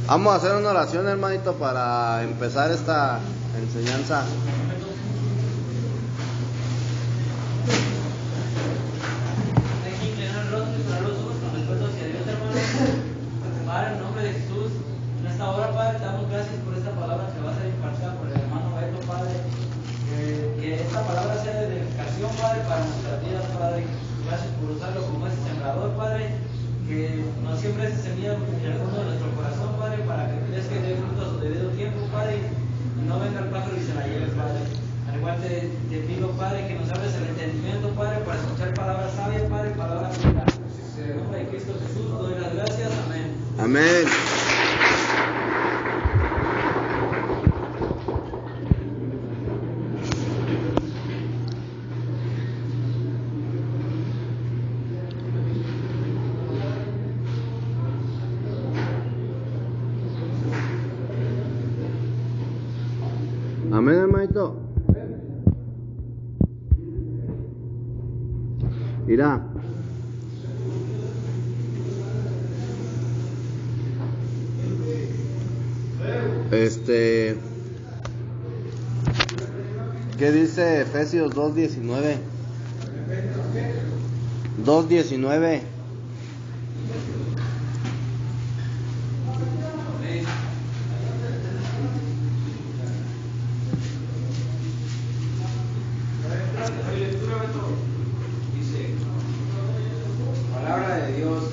Vamos a hacer una oración, hermanito, para empezar esta enseñanza. Padre, en nombre de Jesús, en esta hora, Padre, te damos gracias por esta palabra que va a ser impartida por el hermano Beto, Padre. Que esta palabra sea de edificación, Padre, para nuestras vidas, Padre. Gracias por usarlo como ese sembrador, Padre. Que nos siembre esa semilla en el fondo de nuestro corazón, Padre, para que crezca y dé fruto a su debido tiempo, Padre. Y no venga el pájaro y se la lleve, Padre. Al igual te pido, Padre, que nos abres el entendimiento, Padre, para escuchar palabras sabias, Padre, palabras claras. En el nombre de Cristo Jesús, doy las gracias. Amén. Amén. Amén, hermanito. Mira. ¿Qué dice Efesios 2:19? 2:19. Dice, palabra de Dios,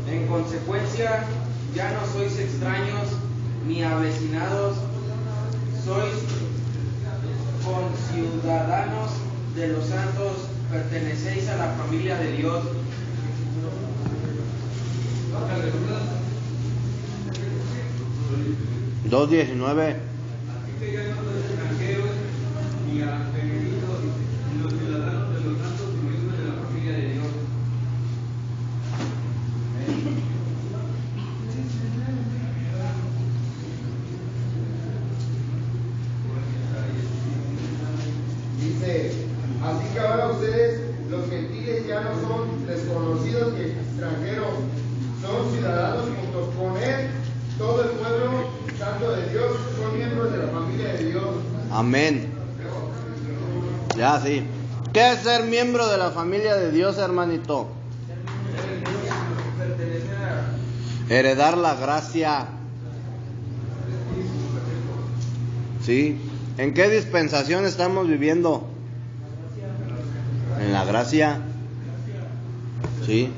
en consecuencia ya no sois extraños ni avecinados, sois conciudadanos de los santos, pertenecéis a la familia de Dios. $2.19. Ni a peregrinos, ni los ciudadanos de los santos, miembros de la familia de Dios. Dice, así que ahora ustedes, los gentiles, ya no son desconocidos ni extranjeros, son ciudadanos juntos con él, todo el pueblo santo de Dios, son miembros de la familia de Dios. Amén. Ya, sí. ¿Qué es ser miembro de la familia de Dios, hermanito? Heredar la gracia. ¿Sí? ¿En qué dispensación estamos viviendo? En la gracia. ¿Sí?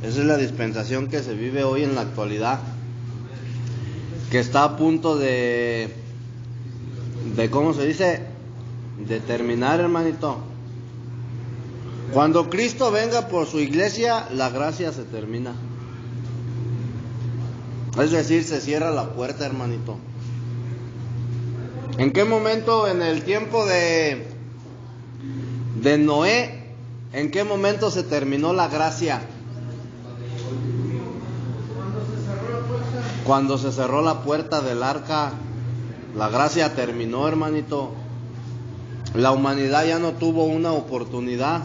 Esa es la dispensación que se vive hoy en la actualidad. Que está a punto de ¿cómo se dice? De terminar, hermanito. Cuando Cristo venga por su iglesia, la gracia se termina. Es decir, se cierra la puerta, hermanito. ¿En qué momento en el tiempo de Noé, en qué momento se terminó la gracia? Cuando se cerró la puerta del arca, la gracia terminó, hermanito. La humanidad ya no tuvo una oportunidad.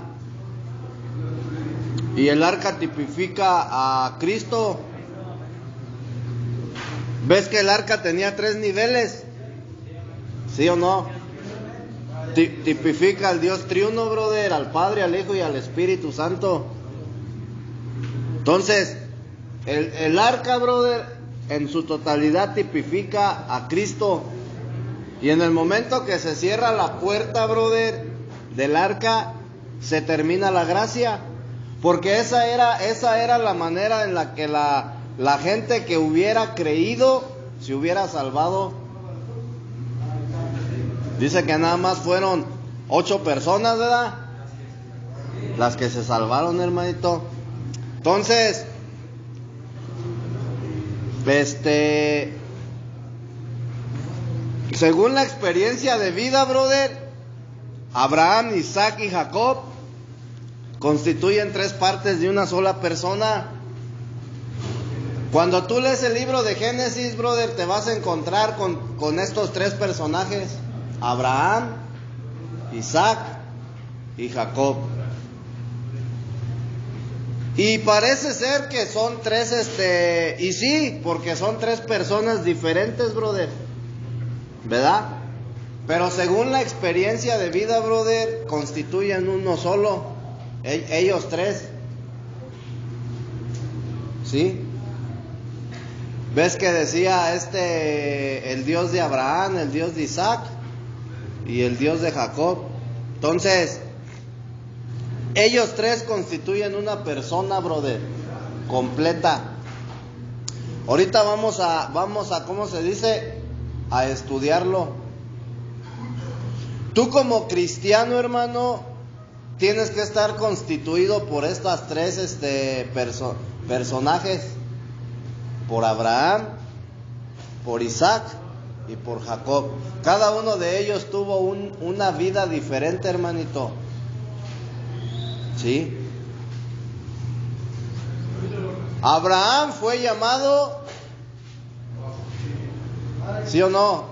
Y el arca tipifica a Cristo. ¿Ves que el arca tenía 3 niveles? ¿Sí o no? Tipifica al Dios triuno, brother, al Padre, al Hijo y al Espíritu Santo. Entonces, el arca, brother, en su totalidad tipifica a Cristo. Y en el momento que se cierra la puerta, brother, del arca, se termina la gracia. Porque esa era la manera en la que la gente que hubiera creído se hubiera salvado. Dice que nada más fueron 8 personas, ¿verdad? Las que se salvaron, hermanito. Entonces, según la experiencia de vida, brother, Abraham, Isaac y Jacob constituyen 3 partes de una sola persona. Cuando tú lees el libro de Génesis, brother, te vas a encontrar con estos 3 personajes: Abraham, Isaac y Jacob. Y parece ser que son tres, y sí, porque son tres personas diferentes, brother, ¿verdad? Pero según la experiencia de vida, brother, constituyen uno solo, ellos tres, ¿sí? ¿Ves que decía el Dios de Abraham, el Dios de Isaac y el Dios de Jacob? Entonces, ellos tres constituyen una persona, brother, completa. Ahorita vamos a, ¿cómo se dice? A estudiarlo. Tú como cristiano, hermano, tienes que estar constituido por estas tres personajes. Por Abraham, por Isaac y por Jacob. Cada uno de ellos tuvo una vida diferente, hermanito. ¿Sí? Abraham fue llamado, ¿sí o no?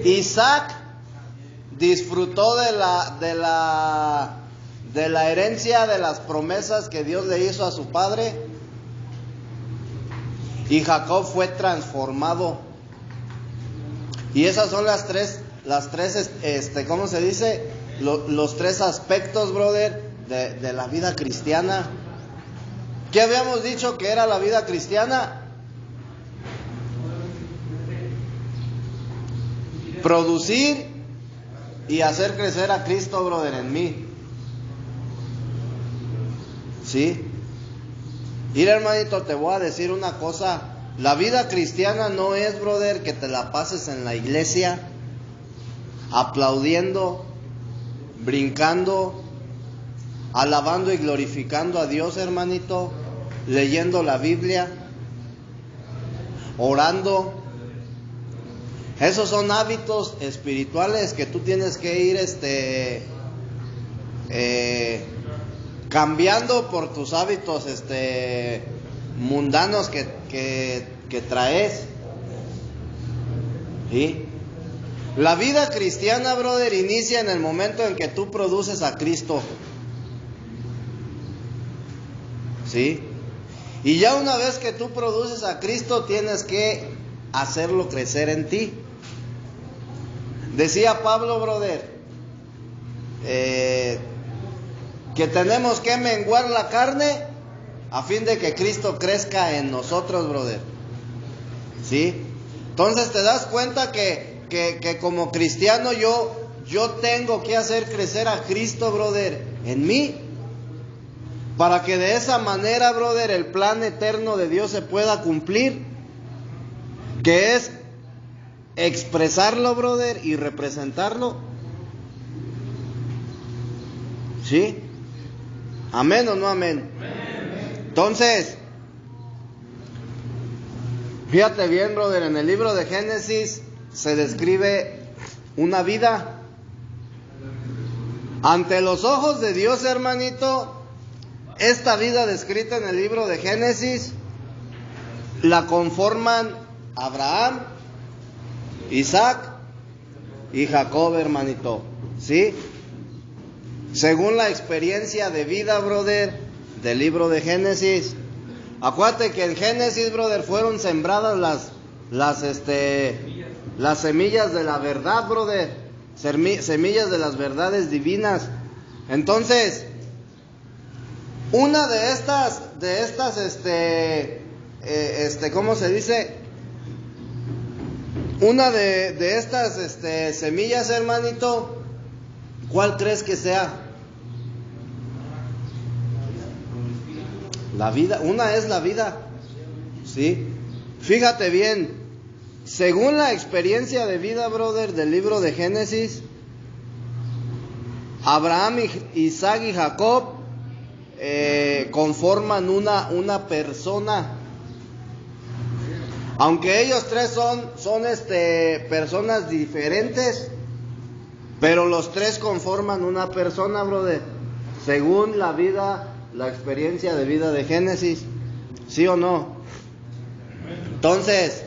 Isaac disfrutó de la herencia, de las promesas que Dios le hizo a su padre. Y Jacob fue transformado. Y esas son las tres, ¿cómo se dice? Los tres aspectos, brother, de la vida cristiana. ¿Qué habíamos dicho que era la vida cristiana? Producir y hacer crecer a Cristo, brother, en mí. ¿Sí? Mira, hermanito, te voy a decir una cosa. La vida cristiana no es, brother, que te la pases en la iglesia aplaudiendo, brincando, alabando y glorificando a Dios, hermanito, leyendo la Biblia, orando. Esos son hábitos espirituales que tú tienes que ir cambiando por tus hábitos mundanos que traes. ¿Sí? La vida cristiana, brother, inicia en el momento en que tú produces a Cristo. ¿Sí? Y ya una vez que tú produces a Cristo, tienes que hacerlo crecer en ti. Decía Pablo, brother, que tenemos que menguar la carne a fin de que Cristo crezca en nosotros, brother. ¿Sí? Entonces te das cuenta que como cristiano yo tengo que hacer crecer a Cristo, brother, en mí, para que de esa manera, brother, el plan eterno de Dios se pueda cumplir, que es expresarlo, brother, y representarlo. ¿Sí? ¿Amén o no amén? Entonces, fíjate bien, brother, en el libro de Génesis se describe una vida. Ante los ojos de Dios, hermanito, esta vida descrita en el libro de Génesis la conforman Abraham, Isaac y Jacob, hermanito. ¿Sí? Según la experiencia de vida, brother, del libro de Génesis. Acuérdate que en Génesis, brother, fueron sembradas las semillas de la verdad, brother. Semillas de las verdades divinas. Entonces, una de estas, ¿cómo se dice? Una de estas, semillas, hermanito, ¿cuál crees que sea? La vida, una es la vida, ¿sí? Fíjate bien, según la experiencia de vida, brother, del libro de Génesis, Abraham, Isaac y Jacob conforman una persona. Aunque ellos tres son personas diferentes, pero los tres conforman una persona, brother, según la vida, la experiencia de vida de Génesis. ¿Sí o no? Entonces,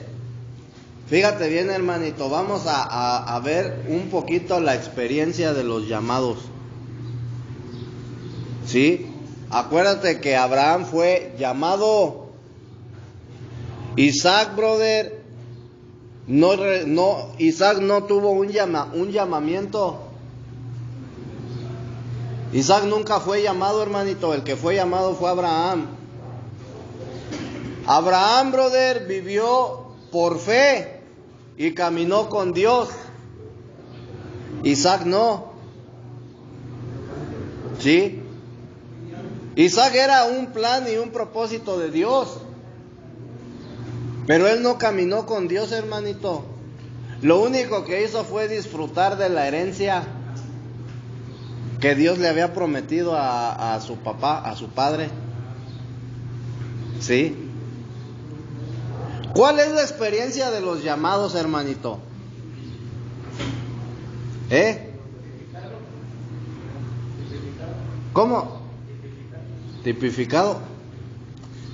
fíjate bien, hermanito, vamos a ver un poquito la experiencia de los llamados. ¿Sí? Acuérdate que Abraham fue llamado. Isaac, brother, Isaac no tuvo un llamamiento. Isaac nunca fue llamado, hermanito. El que fue llamado fue Abraham. Abraham, brother, vivió por fe y caminó con Dios. Isaac no. ¿Sí? Isaac era un plan y un propósito de Dios. Pero él no caminó con Dios, hermanito. Lo único que hizo fue disfrutar de la herencia que Dios le había prometido a su papá, a su padre. ¿Sí? ¿Cuál es la experiencia de los llamados, hermanito? ¿Cómo? Tipificado.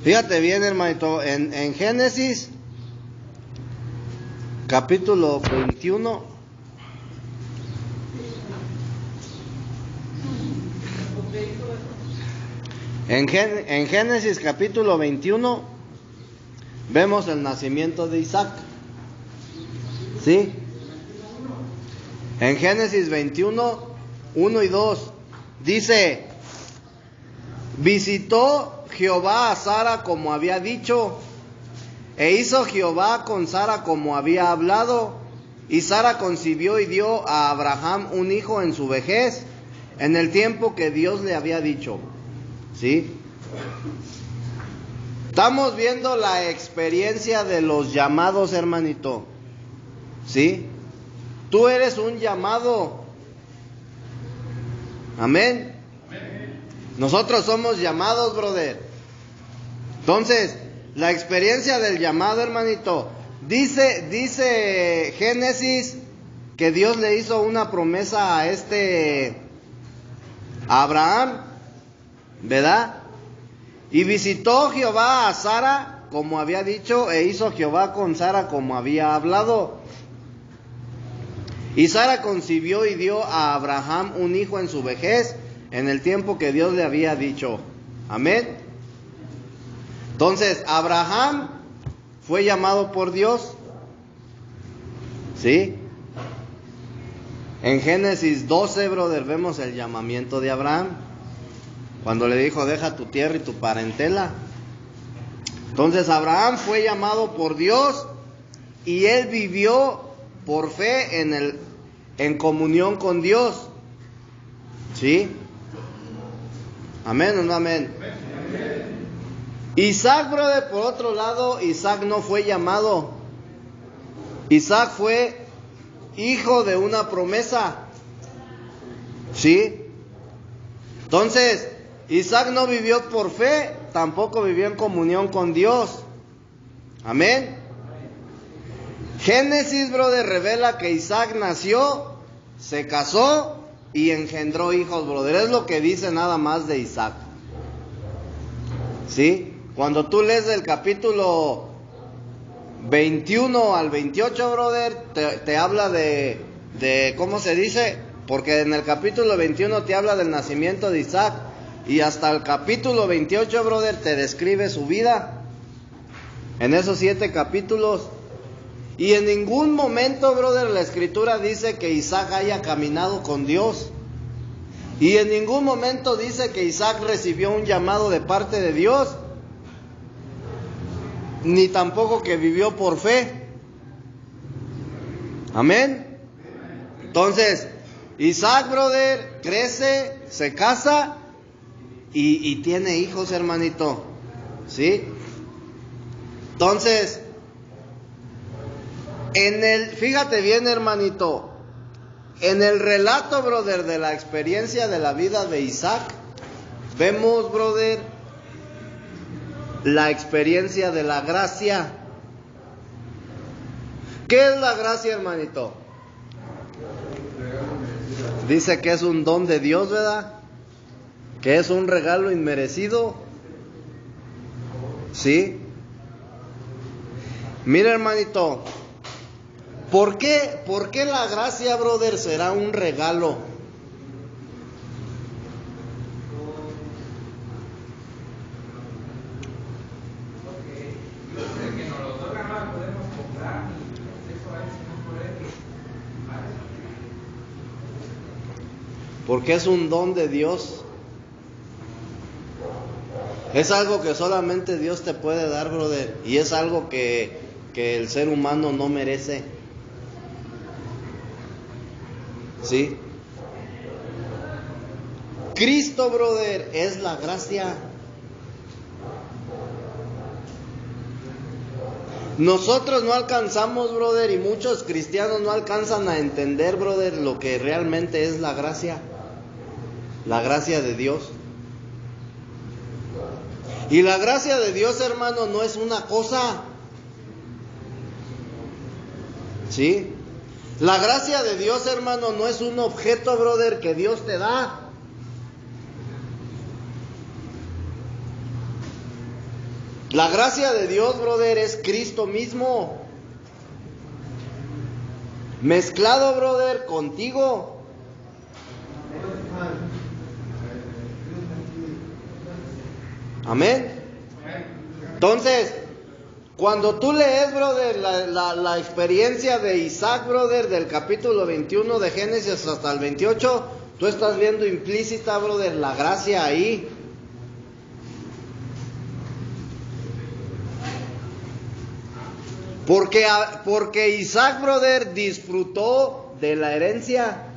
Fíjate bien, hermanito, en Génesis capítulo 21. En Génesis capítulo 21 vemos el nacimiento de Isaac. ¿Sí? En Génesis 21, 1 y 2 dice: visitó Jehová a Sara como había dicho, e hizo Jehová con Sara como había hablado, y Sara concibió y dio a Abraham un hijo en su vejez, en el tiempo que Dios le había dicho. ¿Sí? Estamos viendo la experiencia de los llamados, hermanito. ¿Sí? Tú eres un llamado. Amén. Nosotros somos llamados, brother. Entonces, la experiencia del llamado, hermanito. Dice Génesis que Dios le hizo una promesa a Abraham, ¿verdad? Y visitó Jehová a Sara como había dicho, e hizo Jehová con Sara como había hablado. Y Sara concibió y dio a Abraham un hijo en su vejez, en el tiempo que Dios le había dicho. Amén. Entonces, Abraham fue llamado por Dios. ¿Sí? En Génesis 12, brother, vemos el llamamiento de Abraham. Cuando le dijo, deja tu tierra y tu parentela. Entonces, Abraham fue llamado por Dios y él vivió por fe en comunión con Dios. ¿Sí? ¿Amén o no amén? Isaac, brother, por otro lado, Isaac no fue llamado. Isaac fue hijo de una promesa. ¿Sí? Entonces, Isaac no vivió por fe, tampoco vivió en comunión con Dios. Amén. Génesis, brother, revela que Isaac nació, se casó y engendró hijos, brother. Es lo que dice nada más de Isaac. ¿Sí? Cuando tú lees del capítulo 21 al 28, brother, te habla de ¿cómo se dice? Porque en el capítulo 21 te habla del nacimiento de Isaac. Y hasta el capítulo 28, brother, te describe su vida. En esos 7 capítulos. Y en ningún momento, brother, la escritura dice que Isaac haya caminado con Dios. Y en ningún momento dice que Isaac recibió un llamado de parte de Dios. Ni tampoco que vivió por fe. Amén. Entonces, Isaac, brother, crece, se casa y tiene hijos, hermanito. ¿Sí? Entonces, fíjate bien, hermanito, en el relato, brother, de la experiencia de la vida de Isaac, vemos, brother, la experiencia de la gracia. ¿Qué es la gracia, hermanito? Dice que es un don de Dios, ¿verdad? Que es un regalo inmerecido. ¿Sí? Mira, hermanito, ¿por qué la gracia, brother, será un regalo? porque es un don de Dios. Es algo que solamente Dios te puede dar, brother, y es algo que el ser humano no merece. ¿Sí? Cristo, brother, es la gracia. Nosotros no alcanzamos, brother, y muchos cristianos no alcanzan a entender, brother, lo que realmente es la gracia de Dios. Y la gracia de Dios, hermano, no es una cosa. ¿Sí? La gracia de Dios, hermano, no es un objeto, brother, que Dios te da. La gracia de Dios, brother, es Cristo mismo. Mezclado, brother, contigo. Amén. Entonces, cuando tú lees, brother, la experiencia de Isaac, brother, del capítulo 21 de Génesis hasta el 28, tú estás viendo implícita, brother, la gracia ahí. Porque Isaac, brother, disfrutó de la herencia.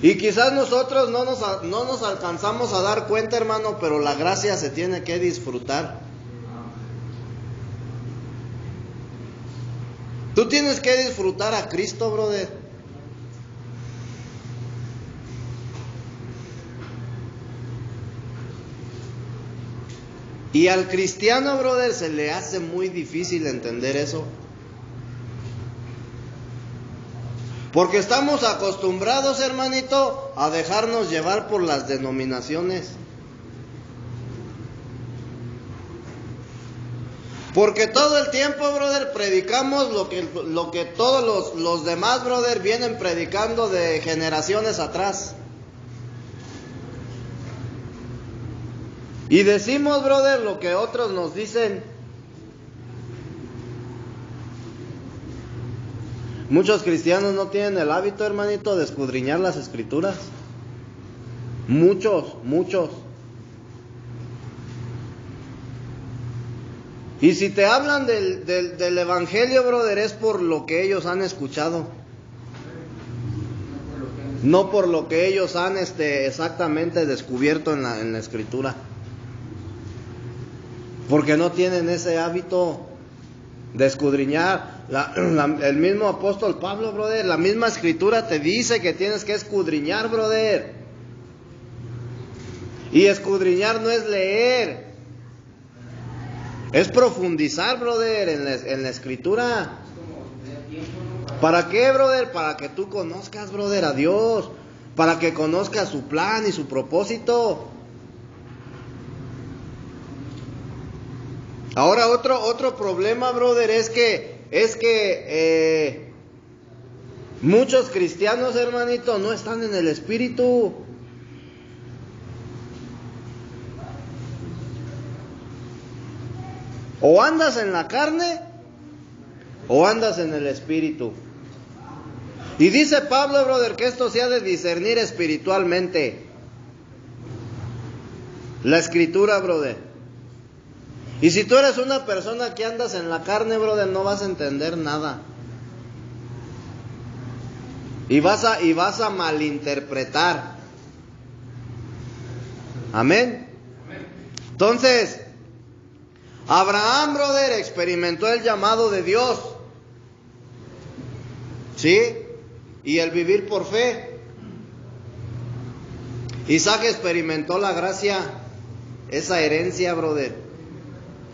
Y quizás nosotros no nos alcanzamos a dar cuenta, hermano, pero la gracia se tiene que disfrutar. Tú tienes que disfrutar a Cristo, brother. Y al cristiano, brother, se le hace muy difícil entender eso. Porque estamos acostumbrados, hermanito, a dejarnos llevar por las denominaciones. Porque todo el tiempo, brother, predicamos lo que todos los demás, brother, vienen predicando de generaciones atrás. Y decimos, brother, lo que otros nos dicen. Muchos cristianos no tienen el hábito, hermanito, de escudriñar las escrituras. Muchos. Y si te hablan del evangelio, brother, es por lo que ellos han escuchado. No por lo que ellos han exactamente descubierto en la escritura. Porque no tienen ese hábito de escudriñar. El mismo apóstol Pablo, brother, la misma escritura te dice que tienes que escudriñar, brother. Y escudriñar no es leer, es profundizar, brother, en la escritura. ¿Para qué, brother? Para que tú conozcas, brother, a Dios. Para que conozcas su plan y su propósito. Ahora otro problema, brother, es que muchos cristianos, hermanito, no están en el Espíritu. O andas en la carne o andas en el Espíritu. Y dice Pablo, brother, que esto se ha de discernir espiritualmente. La Escritura, brother. Y si tú eres una persona que andas en la carne, brother, no vas a entender nada. Y vas a malinterpretar. Amén. Entonces, Abraham, brother, experimentó el llamado de Dios. ¿Sí? Y el vivir por fe. Isaac experimentó la gracia, esa herencia, brother.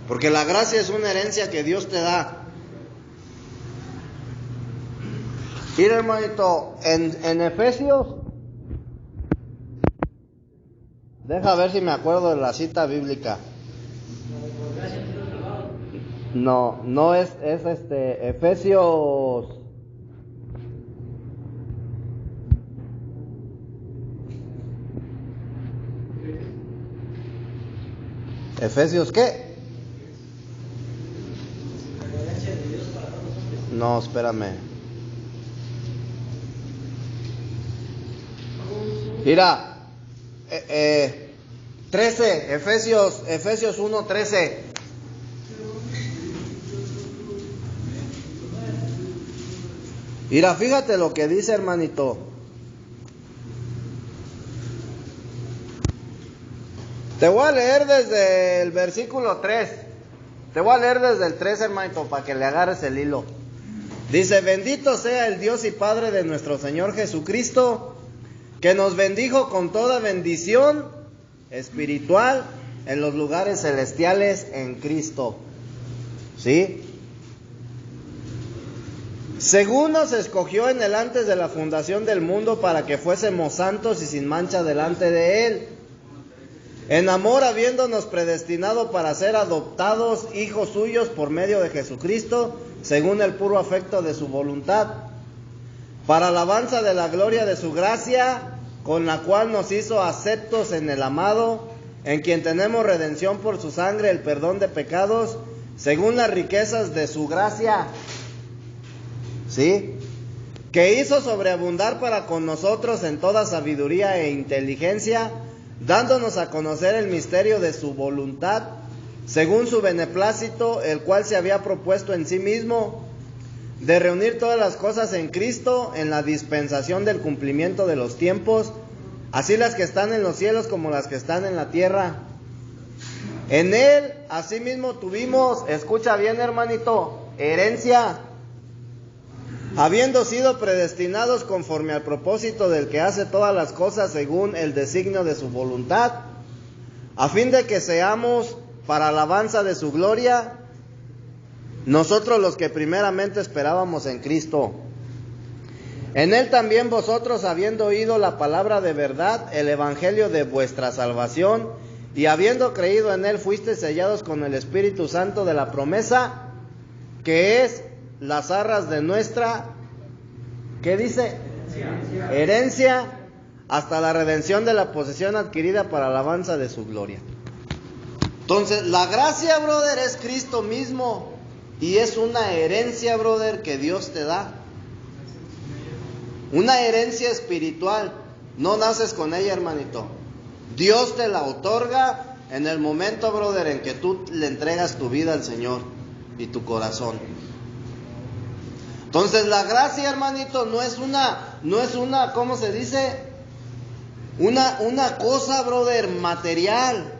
Porque la gracia es una herencia que Dios te da. Mira, hermanito, en Efesios, deja ver si me acuerdo de la cita bíblica. No es Efesios. ¿Efesios qué? No, espérame. Mira, 13, Efesios 1:13. Mira, fíjate lo que dice, hermanito. Te voy a leer desde el versículo 3. Te voy a leer desde el 3, hermanito, para que le agarres el hilo. Dice: bendito sea el Dios y Padre de nuestro Señor Jesucristo, que nos bendijo con toda bendición espiritual en los lugares celestiales en Cristo. ¿Sí? Según nos escogió en él antes de la fundación del mundo, para que fuésemos santos y sin mancha delante de él, en amor habiéndonos predestinado para ser adoptados hijos suyos por medio de Jesucristo, según el puro afecto de su voluntad, para alabanza de la gloria de su gracia, con la cual nos hizo aceptos en el amado, en quien tenemos redención por su sangre, el perdón de pecados, según las riquezas de su gracia, ¿sí?, que hizo sobreabundar para con nosotros en toda sabiduría e inteligencia, dándonos a conocer el misterio de su voluntad, según su beneplácito, el cual se había propuesto en sí mismo, de reunir todas las cosas en Cristo, en la dispensación del cumplimiento de los tiempos, así las que están en los cielos como las que están en la tierra. En él, asimismo, tuvimos, escucha bien, hermanito, herencia, habiendo sido predestinados conforme al propósito del que hace todas las cosas según el designio de su voluntad, a fin de que seamos para alabanza de su gloria, nosotros los que primeramente esperábamos en Cristo. En él también vosotros, habiendo oído la palabra de verdad, el evangelio de vuestra salvación, y habiendo creído en él, fuisteis sellados con el Espíritu Santo de la promesa, que es las arras de nuestra, ¿qué dice? Herencia, hasta la redención de la posesión adquirida para alabanza de su gloria. Entonces, la gracia, brother, es Cristo mismo, y es una herencia, brother, que Dios te da. Una herencia espiritual. No naces con ella, hermanito. Dios te la otorga en el momento, brother, en que tú le entregas tu vida al Señor y tu corazón. Entonces, la gracia, hermanito, no es una, ¿cómo se dice? Una cosa, brother, material.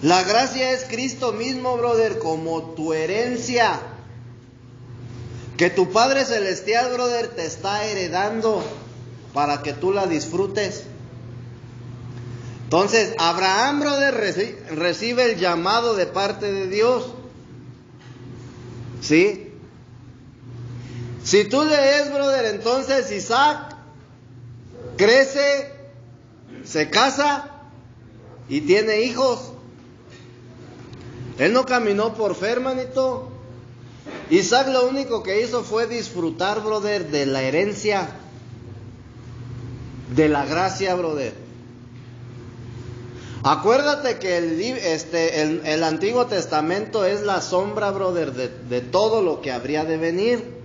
La gracia es Cristo mismo, brother, como tu herencia, que tu Padre Celestial, brother, te está heredando para que tú la disfrutes. Entonces, Abraham, brother, recibe el llamado de parte de Dios. ¿Sí? Si tú lees, brother, entonces Isaac crece, se casa y tiene hijos. Él no caminó por fe, hermanito. Isaac lo único que hizo fue disfrutar, brother, de la herencia, de la gracia, brother. Acuérdate que el Antiguo Testamento es la sombra, brother, de todo lo que habría de venir.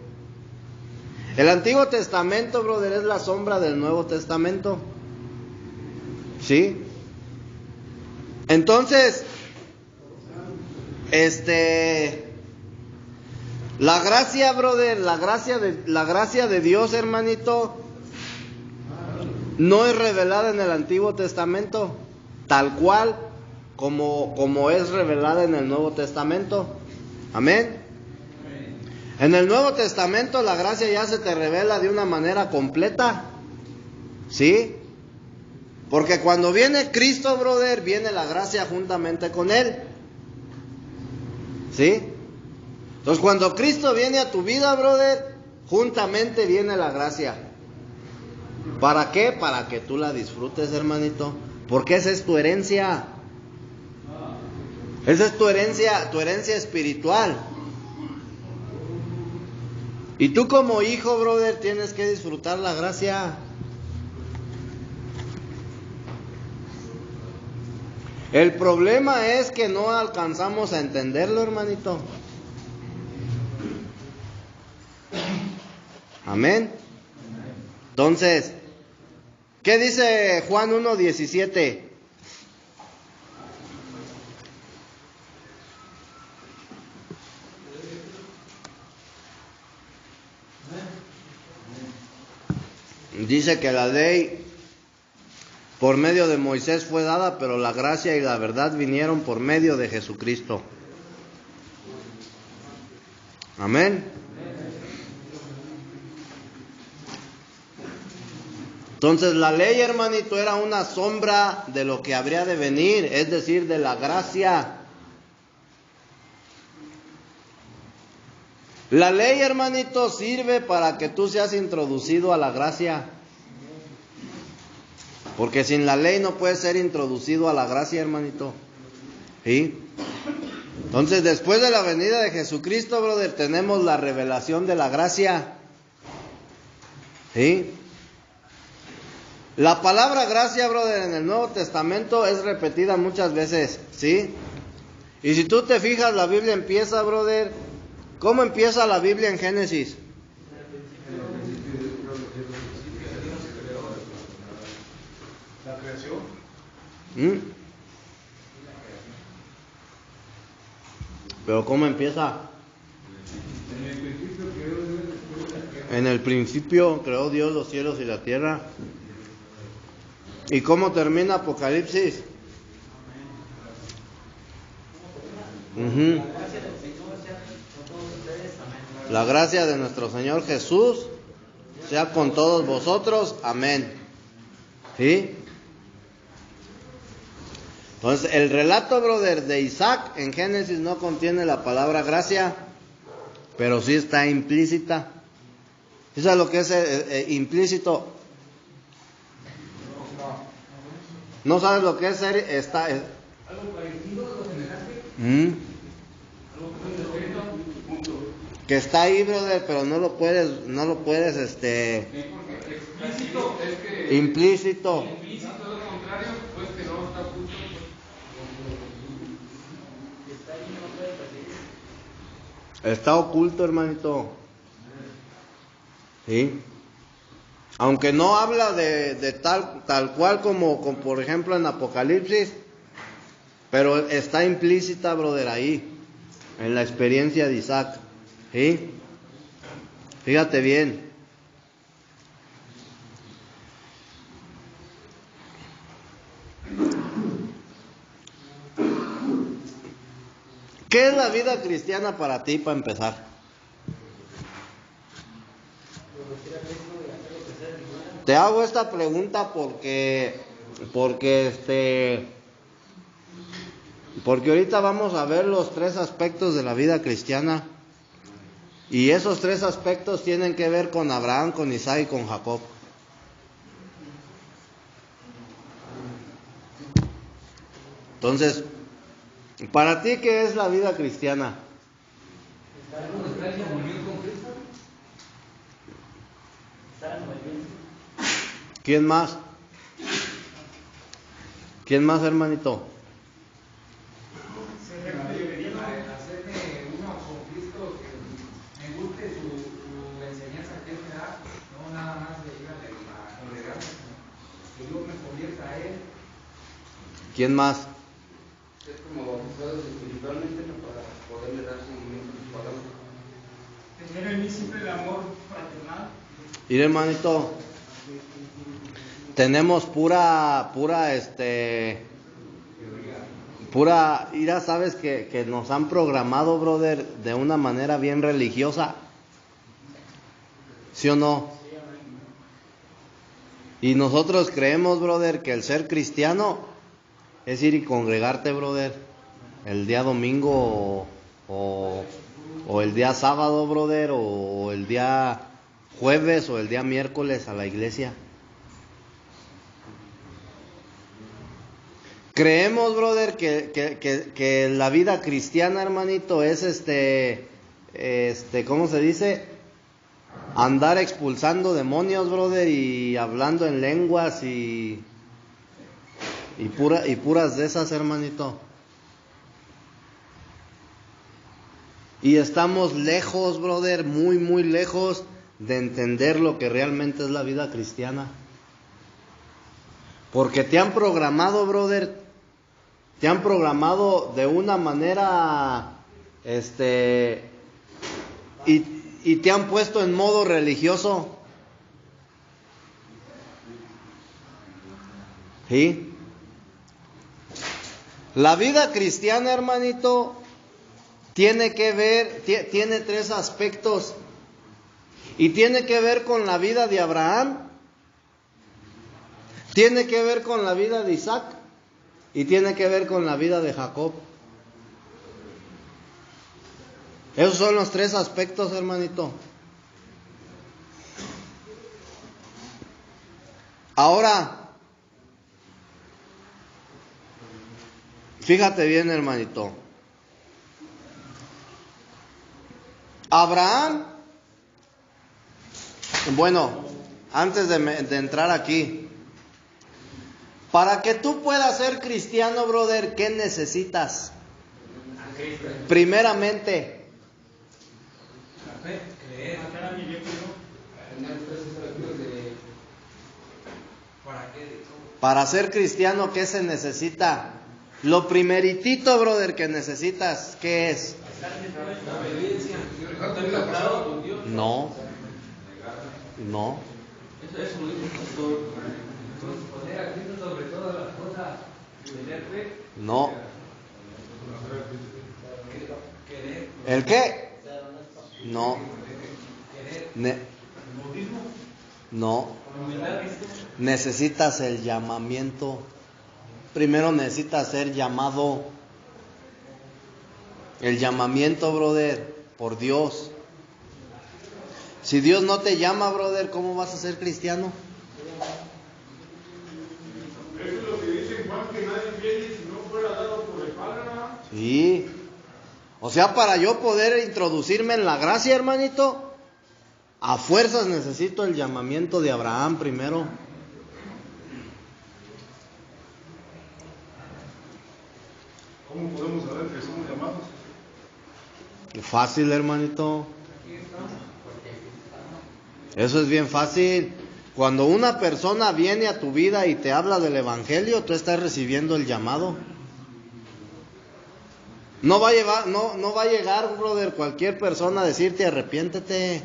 El Antiguo Testamento, brother, es la sombra del Nuevo Testamento. ¿Sí? Entonces, la gracia, brother, la gracia de Dios, hermanito, no es revelada en el Antiguo Testamento, tal cual como es revelada en el Nuevo Testamento. Amén. En el Nuevo Testamento la gracia ya se te revela de una manera completa. ¿Sí? Porque cuando viene Cristo, brother, viene la gracia juntamente con Él. ¿Sí? Entonces, cuando Cristo viene a tu vida, brother, juntamente viene la gracia. ¿Para qué? Para que tú la disfrutes, hermanito. Porque esa es tu herencia. Esa es tu herencia espiritual. Y tú como hijo, brother, tienes que disfrutar la gracia. El problema es que no alcanzamos a entenderlo, hermanito. Amén. Entonces, ¿Qué dice Juan 1:17? Dice que la ley por medio de Moisés fue dada, pero la gracia y la verdad vinieron por medio de Jesucristo. Amén. Entonces la ley, hermanito, era una sombra de lo que habría de venir, es decir, de la gracia. La ley, hermanito, sirve para que tú seas introducido a la gracia. Porque sin la ley no puedes ser introducido a la gracia, hermanito. ¿Sí? Entonces, después de la venida de Jesucristo, brother, tenemos la revelación de la gracia. ¿Sí? La palabra gracia, brother, en el Nuevo Testamento es repetida muchas veces, ¿sí? Y si tú te fijas, la Biblia empieza, brother, ¿cómo empieza la Biblia en Génesis? La creación. Pero ¿cómo empieza? En el principio creó Dios los cielos y la tierra. ¿Y cómo termina Apocalipsis? La gracia de nuestro Señor Jesús sea con todos vosotros. Amén. ¿Sí? Entonces, el relato, brother, de Isaac en Génesis no contiene la palabra gracia, pero sí está implícita. ¿Sabes lo que es implícito? ¿No sabes lo que es ser? Está. Algo parecido a lo general. Que está ahí, brother, pero no lo puedes, Explícito es que. implícito. Implícito es lo contrario, pues que no está oculto. Está oculto, hermanito. ¿Sí? Aunque no habla de tal cual como por ejemplo en Apocalipsis, pero está implícita, brother, ahí, en la experiencia de Isaac. ¿Sí? Fíjate bien. ¿Qué es la vida cristiana para ti, para empezar? Te hago esta pregunta porque ahorita vamos a ver los 3 aspectos de la vida cristiana. Y esos 3 aspectos tienen que ver con Abraham, con Isaac y con Jacob. Entonces, ¿para ti qué es la vida cristiana? ¿Estar en comunión con Cristo? ¿Quién más? ¿Quién más, hermanito? Hacerme uno con Cristo, que me guste su enseñanza que Él me da, no nada más de ir a congregarme, que yo me convierta a Él. ¿Quién más? Es como bautizados espiritualmente para poderle dar seguimiento a sus palabras. Tener en mí siempre el amor fraternal. Mira, hermanito, tenemos pura, mira, sabes que nos han programado, brother, de una manera bien religiosa. ¿Sí o no? Y nosotros creemos, brother, que el ser cristiano es ir y congregarte, brother, el día domingo o el día sábado, brother, o el día jueves o el día miércoles a la iglesia. Creemos, brother, que la vida cristiana, hermanito, es ¿cómo se dice? Andar expulsando demonios, brother, y hablando en lenguas y puras de esas, hermanito. Y estamos lejos, brother, muy, muy lejos de entender lo que realmente es la vida cristiana. Porque te han programado, brother. Te han programado de una manera, y te han puesto en modo religioso. ¿Sí? La vida cristiana, hermanito, tiene que ver, tiene tres aspectos. Y tiene que ver con la vida de Abraham, tiene que ver con la vida de Isaac y tiene que ver con la vida de Jacob. Esos son los tres aspectos, hermanito. Ahora, fíjate bien, hermanito. Abraham, bueno, antes de entrar aquí, para que tú puedas ser cristiano, brother, ¿qué necesitas? Primeramente, para ser cristiano, ¿qué se necesita? Lo primeritito, brother, que necesitas, ¿qué es? No. No. ¿El qué? No. No. Necesitas el llamamiento. Primero necesitas ser llamado. El llamamiento, brother, por Dios. Si Dios no te llama, brother, ¿cómo vas a ser cristiano? Eso es lo que dice Juan, que nadie viene si no fuera dado por el Padre, ¿verdad? Sí. O sea, para yo poder introducirme en la gracia, hermanito, a fuerzas necesito el llamamiento de Abraham primero. ¿Cómo podemos saber que somos llamados? Fácil, hermanito. Eso es bien fácil. Cuando una persona viene a tu vida y te habla del evangelio, tú estás recibiendo el llamado. No va a llegar, brother, cualquier persona a decirte arrepiéntete.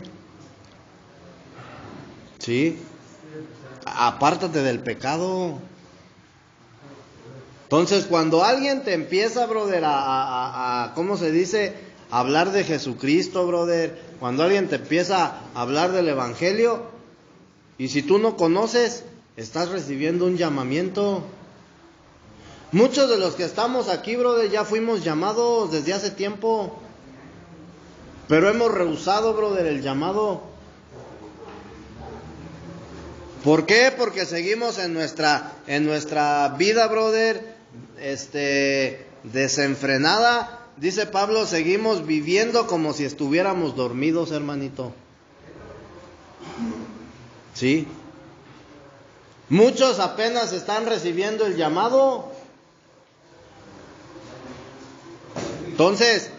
Sí. Apártate del pecado. Entonces, cuando alguien te empieza, brother, ¿cómo se dice? A hablar de Jesucristo, brother. Cuando alguien te empieza a hablar del evangelio, y si tú no conoces, estás recibiendo un llamamiento. Muchos de los que estamos aquí, brother, ya fuimos llamados desde hace tiempo, pero hemos rehusado, brother, el llamado. ¿Por qué? Porque seguimos en nuestra vida, brother, desenfrenada. Dice Pablo, seguimos viviendo como si estuviéramos dormidos, hermanito. ¿Sí? Muchos apenas están recibiendo el llamado. Entonces,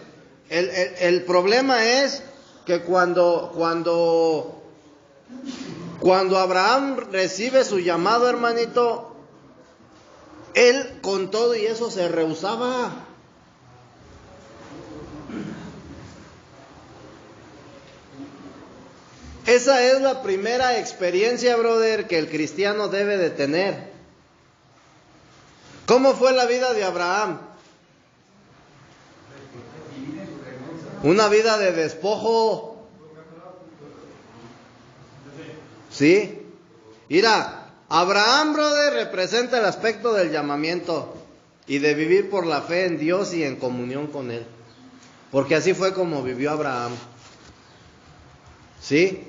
el problema es que cuando Abraham recibe su llamado, hermanito, él con todo y eso se rehusaba. Esa es la primera experiencia, brother, que el cristiano debe de tener. ¿Cómo fue la vida de Abraham? Una vida de despojo. ¿Sí? Mira, Abraham, brother, representa el aspecto del llamamiento y de vivir por la fe en Dios y en comunión con Él. Porque así fue como vivió Abraham. ¿Sí?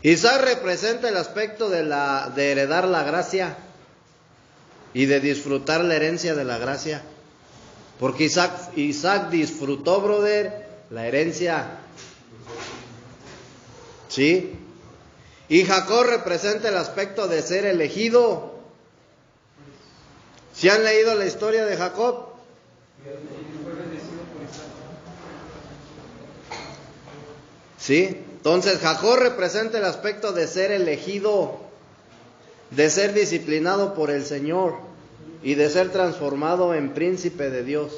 Isaac representa el aspecto de heredar la gracia y de disfrutar la herencia de la gracia. Porque Isaac disfrutó, brother, la herencia. ¿Sí? Y Jacob representa el aspecto de ser elegido. ¿Sí han leído la historia de Jacob? ¿Sí? Entonces Jacob representa el aspecto de ser elegido. de ser disciplinado por el Señor y de ser transformado en príncipe de Dios.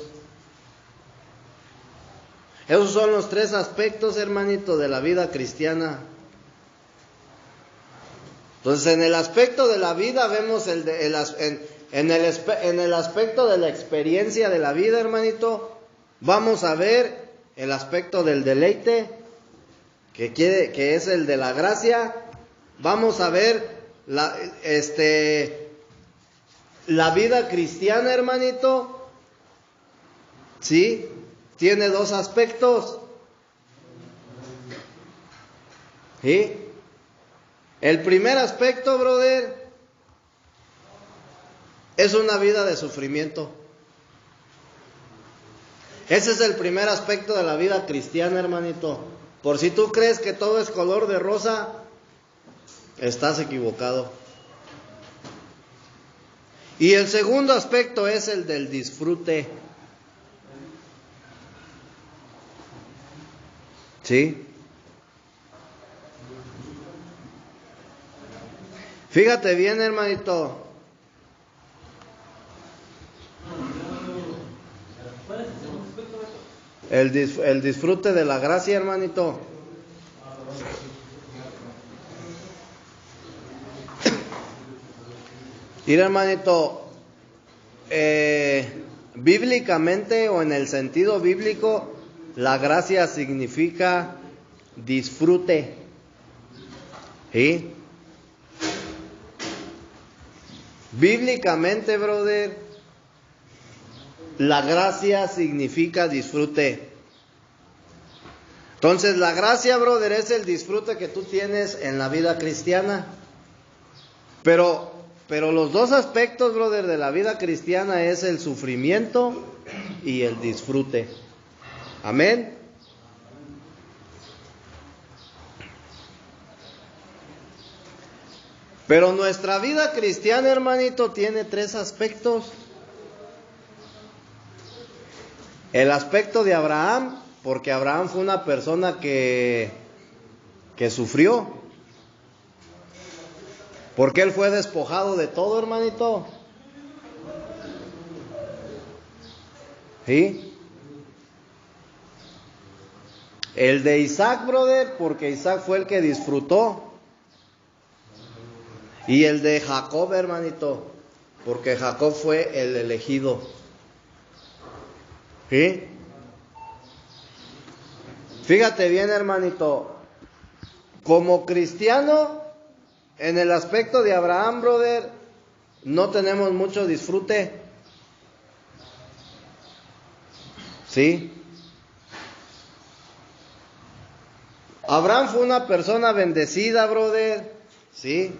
Esos son los tres aspectos, hermanito, de la vida cristiana. Entonces, en el aspecto de la vida vemos en el aspecto de la experiencia de la vida, hermanito, vamos a ver el aspecto del deleite, que es el de la gracia. Vamos a ver la vida cristiana, hermanito, ¿sí? Tiene dos aspectos, ¿sí? El primer aspecto, brother, es una vida de sufrimiento. Ese es el primer aspecto de la vida cristiana, hermanito. Por si tú crees que todo es color de rosa, estás equivocado. Y el segundo aspecto es el del disfrute. ¿Sí? Fíjate bien, hermanito. El disfrute de la gracia, hermanito. Mira, hermanito, bíblicamente o en el sentido bíblico, la gracia significa disfrute. ¿Sí? Bíblicamente, brother, la gracia significa disfrute. Entonces, la gracia, brother, es el disfrute que tú tienes en la vida cristiana. Pero los dos aspectos, brother, de la vida cristiana es el sufrimiento y el disfrute. Amén. Pero nuestra vida cristiana, hermanito, tiene tres aspectos. El aspecto de Abraham, porque Abraham fue una persona que sufrió. Porque él fue despojado de todo, hermanito. ¿Sí? El de Isaac, brother, porque Isaac fue el que disfrutó. Y el de Jacob, hermanito, porque Jacob fue el elegido. ¿Sí? Fíjate bien, hermanito, como cristiano, en el aspecto de Abraham, brother, no tenemos mucho disfrute. ¿Sí? Abraham fue una persona bendecida, brother, ¿sí?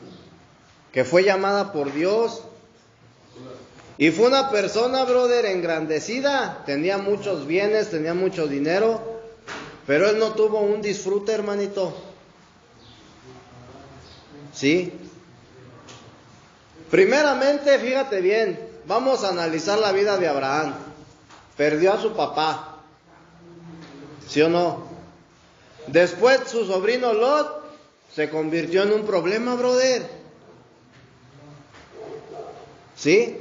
Que fue llamada por Dios. Y fue una persona, brother, engrandecida. Tenía muchos bienes, tenía mucho dinero, pero él no tuvo un disfrute, hermanito. ¿Sí? Primeramente, fíjate bien, vamos a analizar la vida de Abraham. Perdió a su papá, ¿sí o no? Después su sobrino Lot se convirtió en un problema, brother. ¿Sí?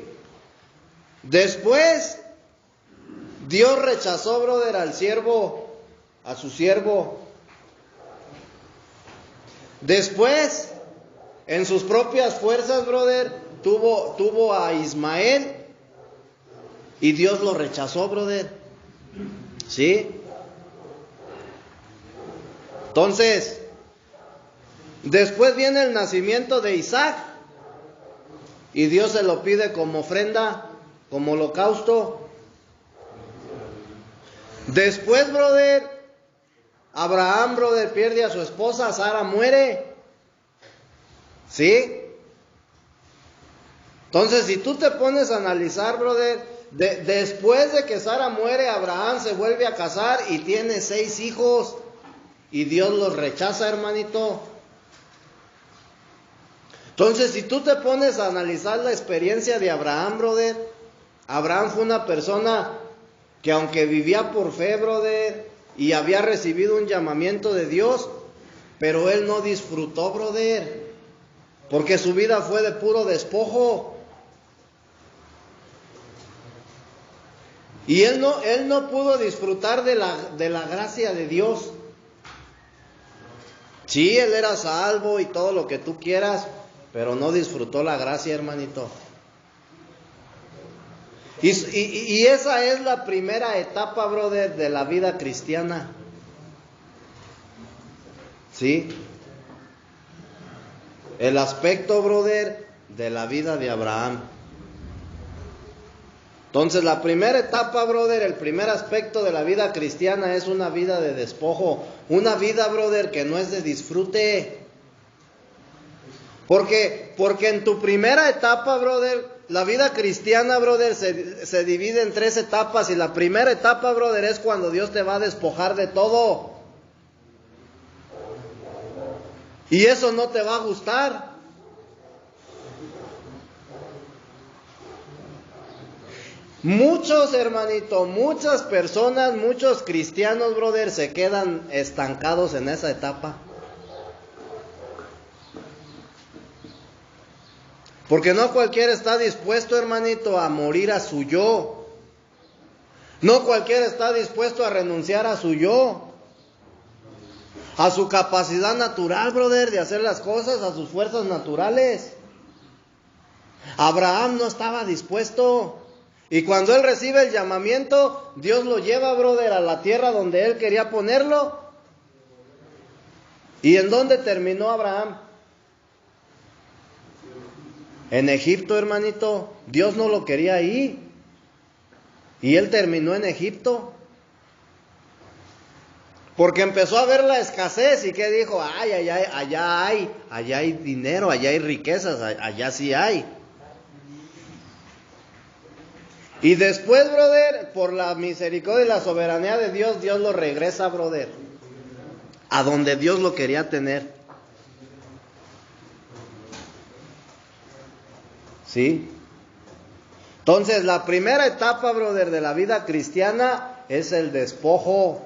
Después Dios rechazó, brother, a su siervo. Después, en sus propias fuerzas, brother, tuvo a Ismael y Dios lo rechazó, brother. ¿Sí? Entonces, después viene el nacimiento de Isaac y Dios se lo pide como ofrenda, como holocausto. Después, brother, Abraham, brother, pierde a su esposa, Sara muere. ¿Sí? Entonces, si tú te pones a analizar, brother, después de que Sara muere, Abraham se vuelve a casar y tiene 6 hijos. Y Dios los rechaza, hermanito. Entonces, si tú te pones a analizar la experiencia de Abraham, brother, Abraham fue una persona que aunque vivía por fe, brother, y había recibido un llamamiento de Dios, pero él no disfrutó, brother. porque su vida fue de puro despojo. Y él no pudo disfrutar de la gracia de Dios. Sí, él era salvo y todo lo que tú quieras, pero no disfrutó la gracia, hermanito. Y esa es la primera etapa, brother, de la vida cristiana. ¿Sí? El aspecto, brother, de la vida de Abraham. Entonces, la primera etapa, brother, el primer aspecto de la vida cristiana es una vida de despojo. Una vida, brother, que no es de disfrute. Porque en tu primera etapa, brother, la vida cristiana, brother, se divide en 3 etapas. Y la primera etapa, brother, es cuando Dios te va a despojar de todo. Y eso no te va a gustar. Muchos, hermanito, muchas personas, muchos cristianos, brother, se quedan estancados en esa etapa. Porque no cualquiera está dispuesto, hermanito, a morir a su yo. No cualquiera está dispuesto a renunciar a su yo. A su capacidad natural, brother, de hacer las cosas, a sus fuerzas naturales. Abraham no estaba dispuesto. Y cuando él recibe el llamamiento, Dios lo lleva, brother, a la tierra donde él quería ponerlo. ¿Y en dónde terminó Abraham? En Egipto, hermanito. Dios no lo quería ahí. Y él terminó en Egipto. Porque empezó a ver la escasez y que dijo, ay, allá hay dinero, allá hay riquezas, allá sí hay. Y después, brother, por la misericordia y la soberanía de Dios, Dios lo regresa, brother, a donde Dios lo quería tener. ¿Sí? Entonces, la primera etapa, brother, de la vida cristiana es el despojo.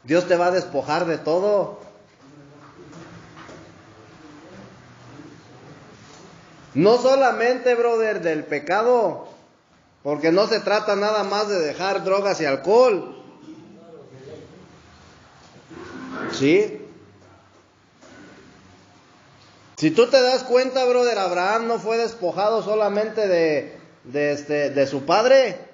Dios te va a despojar de todo. No solamente, brother, del pecado, porque no se trata nada más de dejar drogas y alcohol. ¿Sí? Si tú te das cuenta, brother, Abraham no fue despojado solamente de su padre.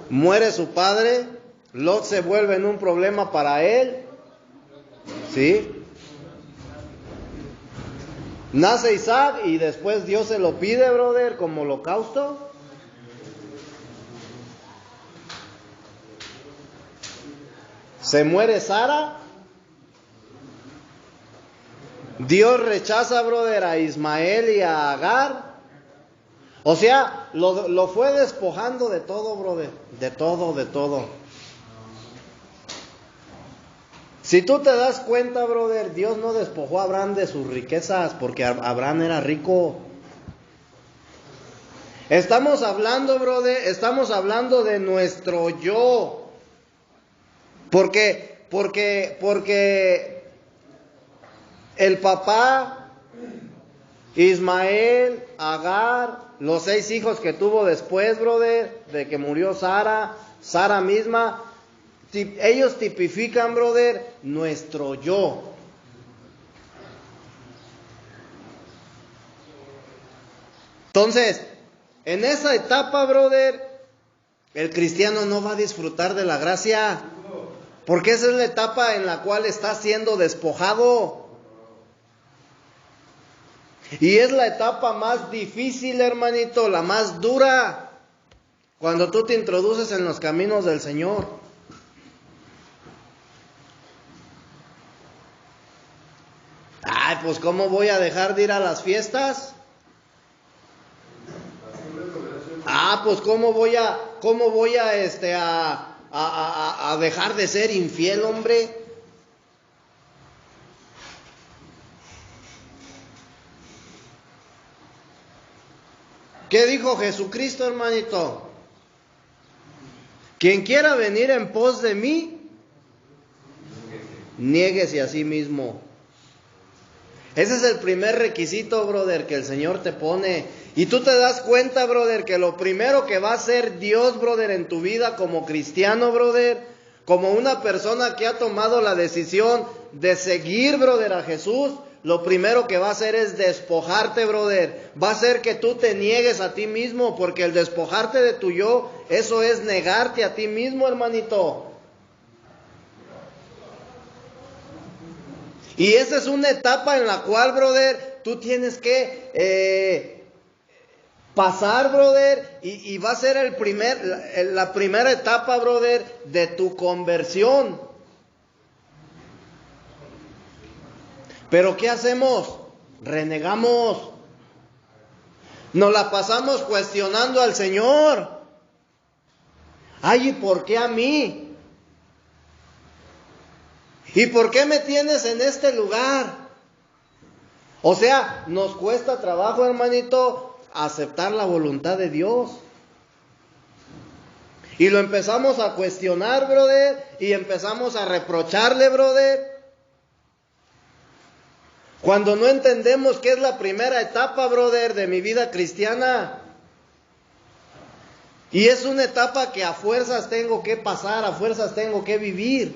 Muere su padre, Lot se vuelve en un problema para él. ¿Sí? Nace Isaac y después Dios se lo pide, brother, como holocausto. Se muere Sara. Dios rechaza, brother, a Ismael y a Agar. O sea, lo fue despojando de todo, brother. De todo. Si tú te das cuenta, brother, Dios no despojó a Abraham de sus riquezas, porque Abraham era rico. Estamos hablando, brother, de nuestro yo. Porque el papá, Ismael, Agar, los 6 hijos que tuvo después, brother, de que murió Sara misma, ellos tipifican, brother, nuestro yo. Entonces, en esa etapa, brother, el cristiano no va a disfrutar de la gracia, porque esa es la etapa en la cual está siendo despojado. Y es la etapa más difícil, hermanito, la más dura, cuando tú te introduces en los caminos del Señor. Ay, pues ¿cómo voy a dejar de ir a las fiestas? Pues ¿cómo voy a dejar de ser infiel, hombre? ¿Qué dijo Jesucristo, hermanito? Quien quiera venir en pos de mí, niéguese a sí mismo. Ese es el primer requisito, brother, que el Señor te pone. Y tú te das cuenta, brother, que lo primero que va a hacer Dios, brother, en tu vida como cristiano, brother, como una persona que ha tomado la decisión de seguir, brother, a Jesús, lo primero que va a hacer es despojarte, brother. Va a hacer que tú te niegues a ti mismo, porque el despojarte de tu yo, eso es negarte a ti mismo, hermanito. Y esa es una etapa en la cual, brother, tú tienes que pasar, brother, y va a ser la primera etapa, brother, de tu conversión. Pero ¿qué hacemos? Renegamos. Nos la pasamos cuestionando al Señor. Ay, ¿y por qué a mí? ¿Y por qué me tienes en este lugar? O sea, nos cuesta trabajo, hermanito, aceptar la voluntad de Dios. Y lo empezamos a cuestionar, brother, y empezamos a reprocharle, brother. Cuando no entendemos que es la primera etapa, brother, de mi vida cristiana. Y es una etapa que a fuerzas tengo que pasar, a fuerzas tengo que vivir.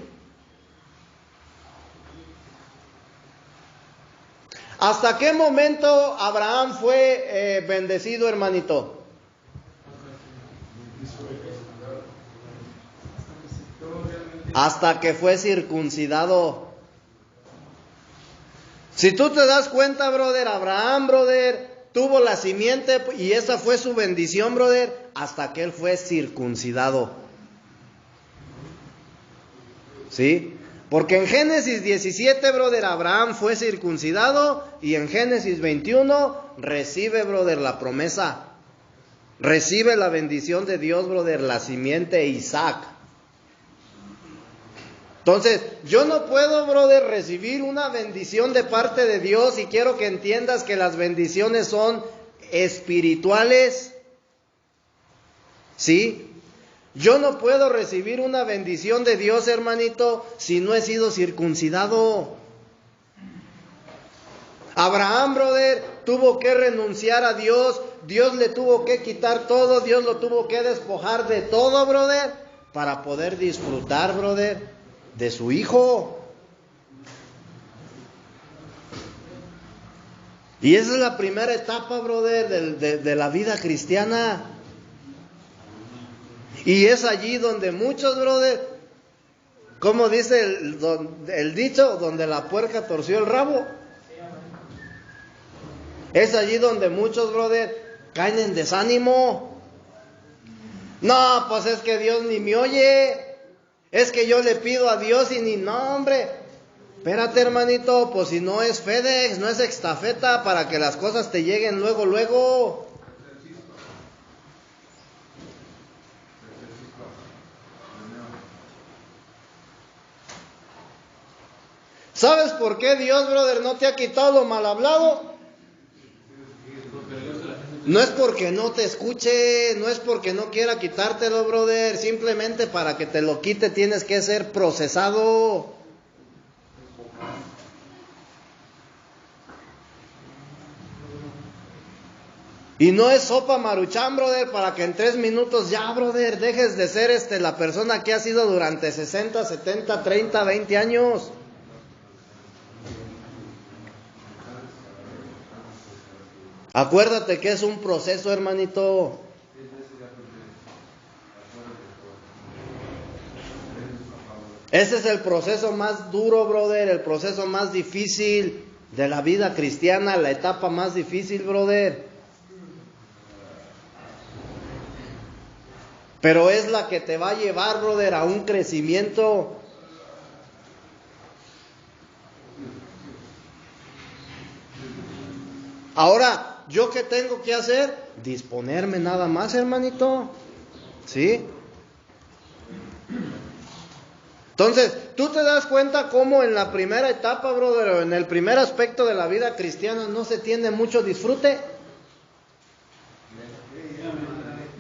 ¿Hasta qué momento Abraham fue bendecido, hermanito? Hasta que fue circuncidado. Si tú te das cuenta, brother, Abraham, brother, tuvo la simiente y esa fue su bendición, brother, hasta que él fue circuncidado. ¿Sí? Porque en Génesis 17, brother, Abraham fue circuncidado y en Génesis 21 recibe, brother, la promesa. Recibe la bendición de Dios, brother, la simiente Isaac. Entonces, yo no puedo, brother, recibir una bendición de parte de Dios, y quiero que entiendas que las bendiciones son espirituales. ¿Sí? Yo no puedo recibir una bendición de Dios, hermanito, si no he sido circuncidado. Abraham, brother, tuvo que renunciar a Dios. Dios le tuvo que quitar todo. Dios lo tuvo que despojar de todo, brother, para poder disfrutar, brother, de su hijo. Y esa es la primera etapa, brother, de la vida cristiana. Y es allí donde muchos, brother, como dice el dicho, donde la puerca torció el rabo. Es allí donde muchos, brother, caen en desánimo. No, pues es que Dios ni me oye. Es que yo le pido a Dios y ni, no, hombre. Espérate, hermanito, pues si no es FedEx, no es Extafeta, para que las cosas te lleguen luego, luego. ¿Sabes por qué Dios, brother, no te ha quitado lo mal hablado? No es porque no te escuche, no es porque no quiera quitártelo, brother. Simplemente para que te lo quite tienes que ser procesado. Y no es sopa maruchan, brother, para que en 3 minutos ya, brother, dejes de ser la persona que has sido durante 60, 70, 30, 20 años. Acuérdate que es un proceso, hermanito. Ese es el proceso más duro, brother, el proceso más difícil de la vida cristiana, la etapa más difícil, brother. Pero es la que te va a llevar, brother, a un crecimiento. Ahora, ¿yo qué tengo que hacer? Disponerme nada más, hermanito. ¿Sí? Entonces, tú te das cuenta cómo en la primera etapa, brother, o en el primer aspecto de la vida cristiana no se tiene mucho disfrute.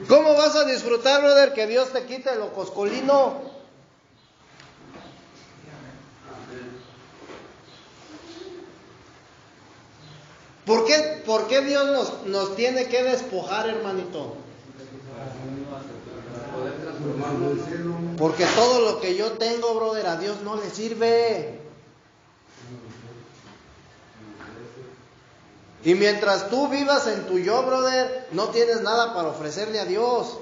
¿Cómo vas a disfrutar, brother, que Dios te quite lo coscolino? ¿Por qué Dios nos tiene que despojar, hermanito? Porque todo lo que yo tengo, brother, a Dios no le sirve. Y mientras tú vivas en tu yo, brother, no tienes nada para ofrecerle a Dios.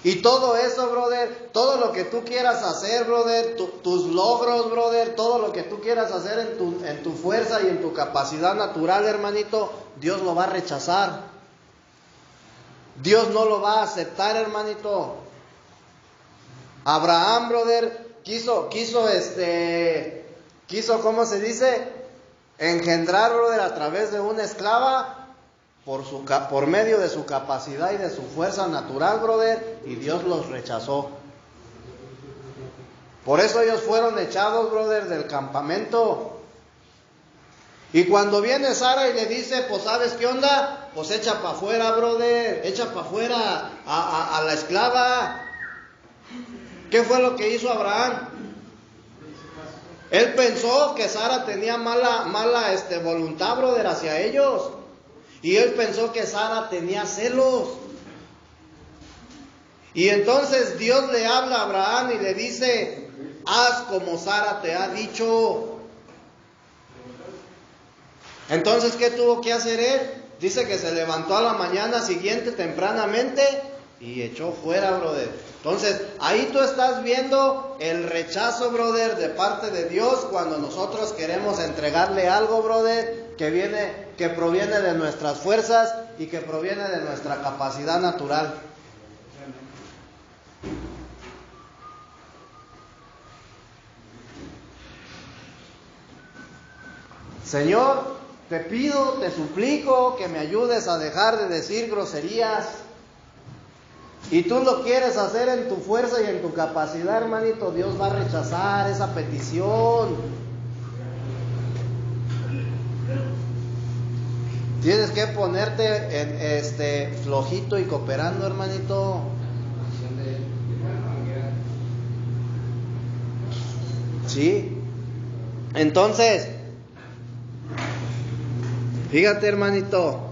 Y todo eso, brother, todo lo que tú quieras hacer, brother, tus logros, brother, todo lo que tú quieras hacer en tu fuerza y en tu capacidad natural, hermanito, Dios lo va a rechazar. Dios no lo va a aceptar, hermanito. Abraham, brother, quiso, ¿cómo se dice? Engendrar, brother, a través de una esclava. Por medio de su capacidad y de su fuerza natural, brother, y Dios los rechazó. Por eso ellos fueron echados, brother, del campamento. Y cuando viene Sara y le dice, pues ¿sabes qué onda? Pues echa para afuera, brother, echa para afuera a la esclava. ¿Qué fue lo que hizo Abraham? Él pensó que Sara tenía mala voluntad, brother, hacia ellos. Y él pensó que Sara tenía celos. Y entonces Dios le habla a Abraham y le dice, haz como Sara te ha dicho. Entonces, ¿qué tuvo que hacer él? Dice que se levantó a la mañana siguiente tempranamente y echó fuera, brother. Entonces, ahí tú estás viendo el rechazo, brother, de parte de Dios cuando nosotros queremos entregarle algo, brother, que proviene de nuestras fuerzas y que proviene de nuestra capacidad natural. Señor, te pido, te suplico que me ayudes a dejar de decir groserías. Y tú lo quieres hacer en tu fuerza y en tu capacidad, hermanito, Dios va a rechazar esa petición. Tienes que ponerte flojito y cooperando, hermanito. Sí. Entonces, fíjate, hermanito,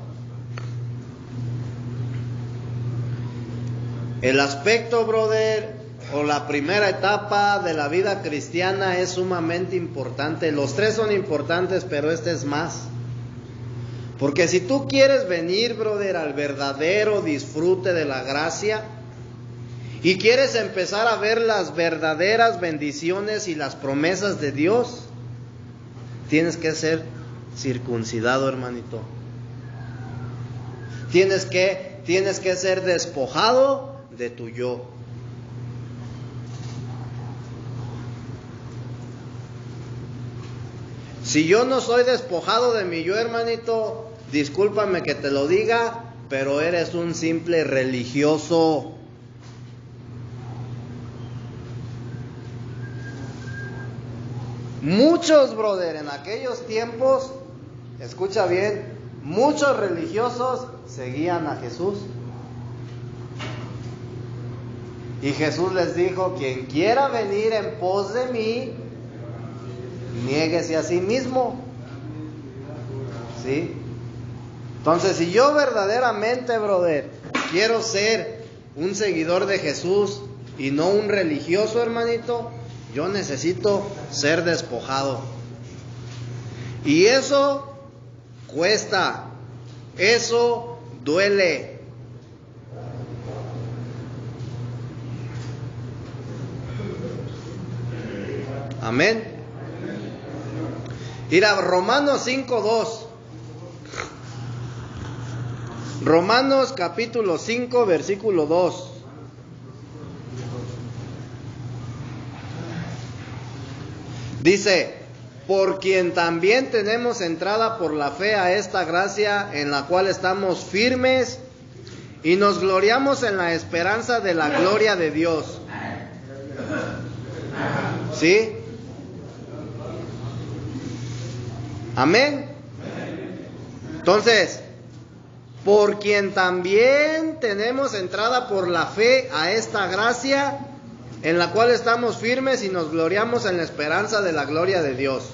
el aspecto, brother, o la primera etapa de la vida cristiana es sumamente importante. Los tres son importantes, pero este es más. Porque si tú quieres venir, brother, al verdadero disfrute de la gracia y quieres empezar a ver las verdaderas bendiciones y las promesas de Dios, tienes que ser circuncidado, hermanito. Tienes que ser despojado de tu yo. Si yo no soy despojado de mi yo, hermanito, discúlpame que te lo diga, pero eres un simple religioso. Muchos, brother, en aquellos tiempos, escucha bien, muchos religiosos seguían a Jesús. Y Jesús les dijo, quien quiera venir en pos de mí, niéguese a sí mismo. ¿Sí? Entonces, si yo verdaderamente, brother, quiero ser un seguidor de Jesús y no un religioso, hermanito, yo necesito ser despojado. Y eso cuesta, eso duele. Amén. Ir a Romanos 5:2. Romanos capítulo 5, versículo 2. Dice, por quien también tenemos entrada por la fe a esta gracia en la cual estamos firmes y nos gloriamos en la esperanza de la gloria de Dios. ¿Sí? Amén. Entonces, por quien también tenemos entrada por la fe a esta gracia, en la cual estamos firmes y nos gloriamos en la esperanza de la gloria de Dios.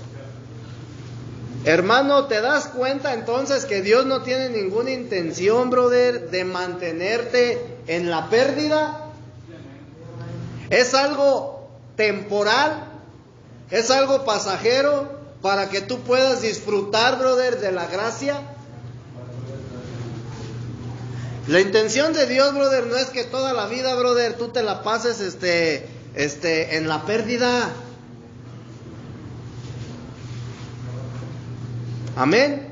Hermano, ¿te das cuenta entonces que Dios no tiene ninguna intención, brother, de mantenerte en la pérdida? Es algo temporal, es algo pasajero, para que tú puedas disfrutar, brother, de la gracia. La intención de Dios, brother, no es que toda la vida, brother, tú te la pases en la pérdida. Amén.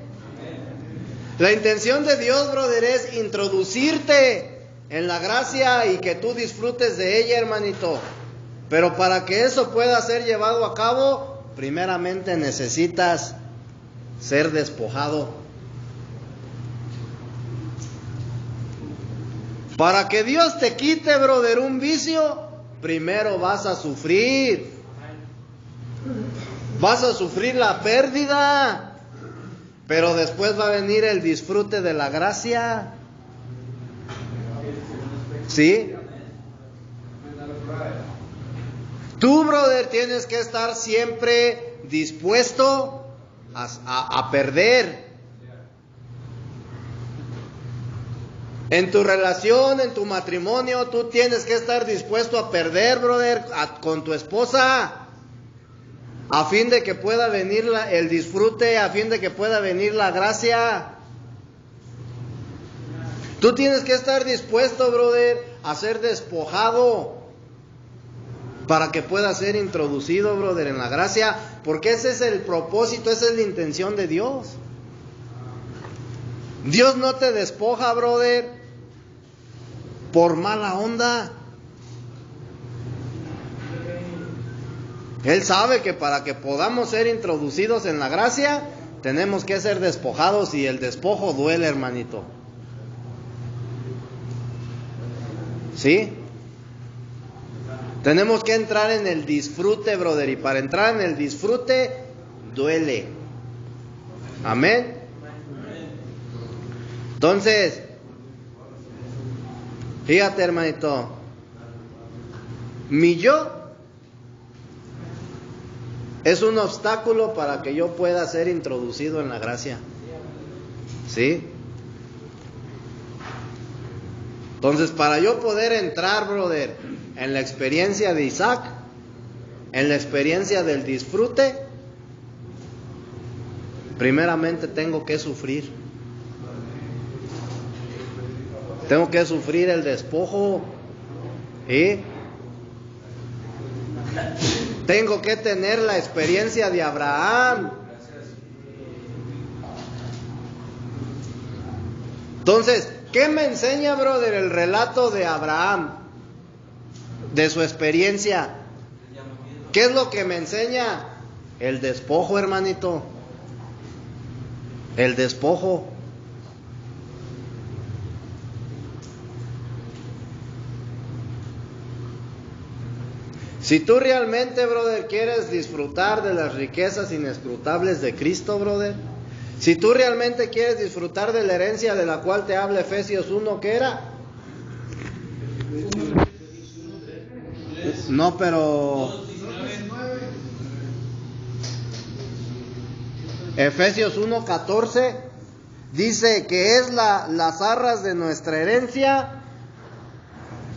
La intención de Dios, brother, es introducirte en la gracia y que tú disfrutes de ella, hermanito. Pero para que eso pueda ser llevado a cabo, primeramente necesitas ser despojado. Para que Dios te quite, brother, un vicio, primero vas a sufrir. Vas a sufrir la pérdida. Pero después va a venir el disfrute de la gracia. ¿Sí? Tú, brother, tienes que estar siempre dispuesto a perder. En tu relación, en tu matrimonio, tú tienes que estar dispuesto a perder, brother, con tu esposa. A fin de que pueda venir el disfrute, a fin de que pueda venir la gracia. Tú tienes que estar dispuesto, brother, a ser despojado para que pueda ser introducido, brother, en la gracia, porque ese es el propósito, esa es la intención de Dios. Dios no te despoja, brother, por mala onda. Él sabe que para que podamos ser introducidos en la gracia, tenemos que ser despojados, y el despojo duele, hermanito. ¿Sí? Tenemos que entrar en el disfrute, brother, y para entrar en el disfrute, duele. Amén. Entonces, fíjate, hermanito, mi yo es un obstáculo para que yo pueda ser introducido en la gracia. ¿Sí? Entonces, para yo poder entrar, brother, en la experiencia de Isaac, en la experiencia del disfrute, primeramente tengo que sufrir. Tengo que sufrir el despojo. ¿Sí? Tengo que tener la experiencia de Abraham. Entonces, ¿qué me enseña, brother, el relato de Abraham? De su experiencia. ¿Qué es lo que me enseña? El despojo, hermanito. El despojo. Si tú realmente, brother, quieres disfrutar de las riquezas inescrutables de Cristo, brother, si tú realmente quieres disfrutar de la herencia de la cual te habla Efesios 1, ¿qué era? No, pero Efesios 1:14 dice que es las arras de nuestra herencia.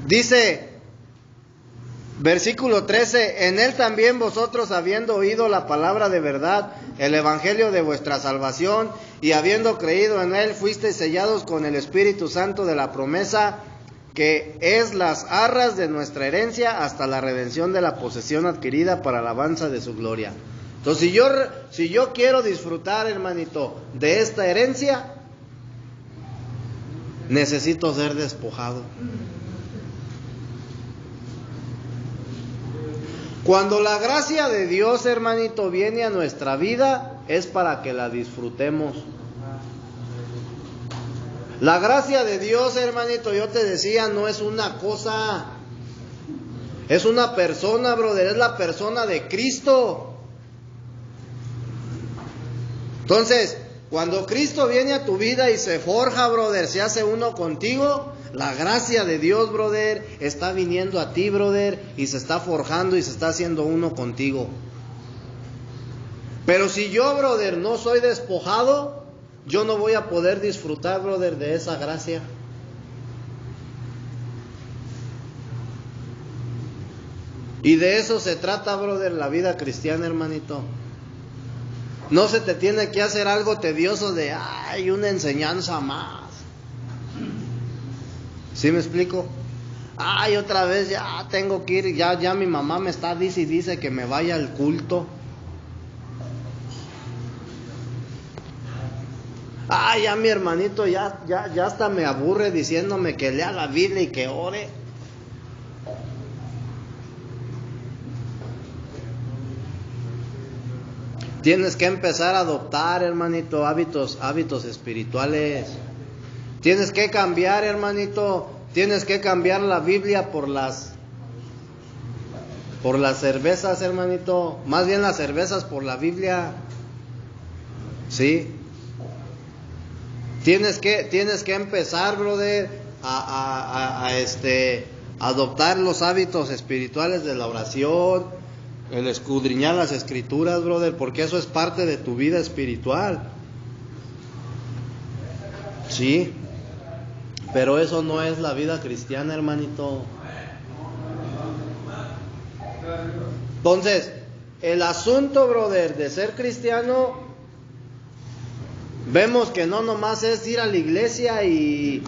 Dice, versículo 13, en él también vosotros, habiendo oído la palabra de verdad, el evangelio de vuestra salvación, y habiendo creído en él, fuisteis sellados con el Espíritu Santo de la promesa, que es las arras de nuestra herencia hasta la redención de la posesión adquirida para alabanza de su gloria. Entonces, si yo quiero disfrutar, hermanito, de esta herencia, necesito ser despojado. Cuando la gracia de Dios, hermanito, viene a nuestra vida, es para que la disfrutemos. La gracia de Dios, hermanito, yo te decía, no es una cosa, es una persona, brother, es la persona de Cristo. Entonces, cuando Cristo viene a tu vida y se forja, brother, se hace uno contigo, la gracia de Dios, brother, está viniendo a ti, brother, y se está forjando y se está haciendo uno contigo. Pero si yo, brother, no soy despojado, yo no voy a poder disfrutar, brother, de esa gracia. Y de eso se trata, brother, la vida cristiana, hermanito. No se te tiene que hacer algo tedioso de, ay, una enseñanza más. ¿Sí me explico? Ay, otra vez ya tengo que ir, ya mi mamá me está dice que me vaya al culto. Ay, ya mi hermanito ya hasta me aburre diciéndome que lea la Biblia y que ore. Tienes que empezar a adoptar, hermanito, hábitos espirituales. Tienes que cambiar, hermanito. Tienes que cambiar la Biblia por las cervezas, hermanito. Más bien las cervezas por la Biblia. ¿Sí? Tienes que empezar, brother, a adoptar los hábitos espirituales de la oración, el escudriñar las escrituras, brother, porque eso es parte de tu vida espiritual. Sí, pero eso no es la vida cristiana, hermanito. Entonces, el asunto, brother, de ser cristiano, vemos que no nomás es ir a la iglesia y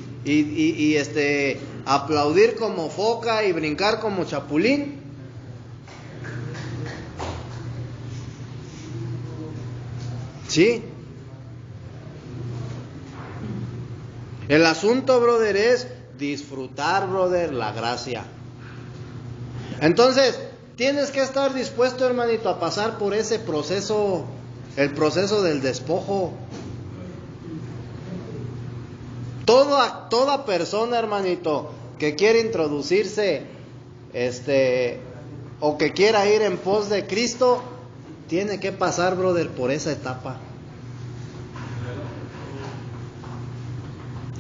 aplaudir como foca y brincar como chapulín. ¿Sí? El asunto, brother, es disfrutar, brother, la gracia. Entonces, tienes que estar dispuesto, hermanito, a pasar por ese proceso, el proceso del despojo. Toda persona, hermanito, que quiere introducirse, o que quiera ir en pos de Cristo, tiene que pasar, brother, por esa etapa.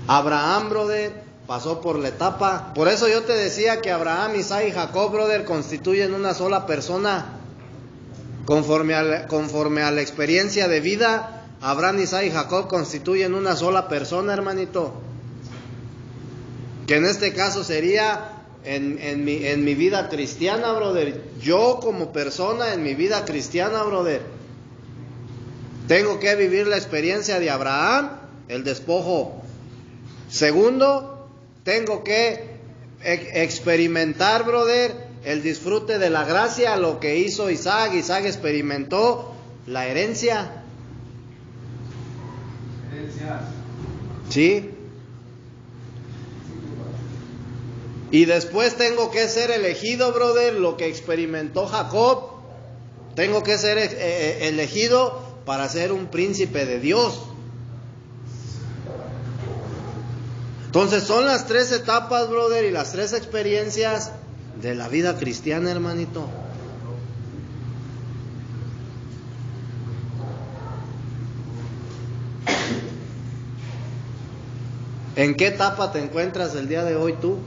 Abraham, brother, pasó por la etapa. Por eso yo te decía que Abraham, Isaac y Jacob, brother, constituyen una sola persona. Conforme a la experiencia de vida, Abraham, Isaac y Jacob constituyen una sola persona, hermanito. Que en este caso sería en mi vida cristiana, brother. Yo como persona en mi vida cristiana, brother, tengo que vivir la experiencia de Abraham, el despojo. Segundo, tengo que experimentar, brother, el disfrute de la gracia, lo que hizo Isaac. Isaac experimentó la herencia. ¿Sí? Y después tengo que ser elegido, brother, lo que experimentó Jacob. Tengo que ser elegido para ser un príncipe de Dios. Entonces son las tres etapas, brother, y las tres experiencias de la vida cristiana, hermanito. ¿En qué etapa te encuentras el día de hoy tú?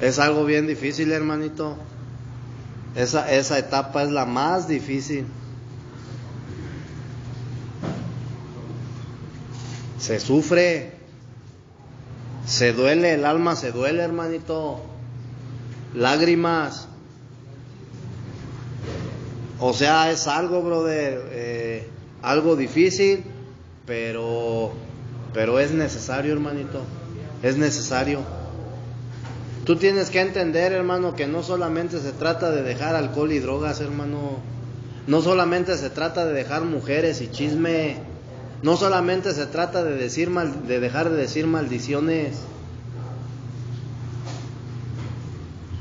Es algo bien difícil, hermanito. Esa etapa es la más difícil. Se sufre, se duele, el alma se duele, hermanito. Lágrimas. O sea, es algo, brother, algo difícil, pero es necesario, hermanito. Es necesario. Tú tienes que entender, hermano, que no solamente se trata de dejar alcohol y drogas, hermano. No solamente se trata de dejar mujeres y chisme. No solamente se trata de dejar de decir maldiciones.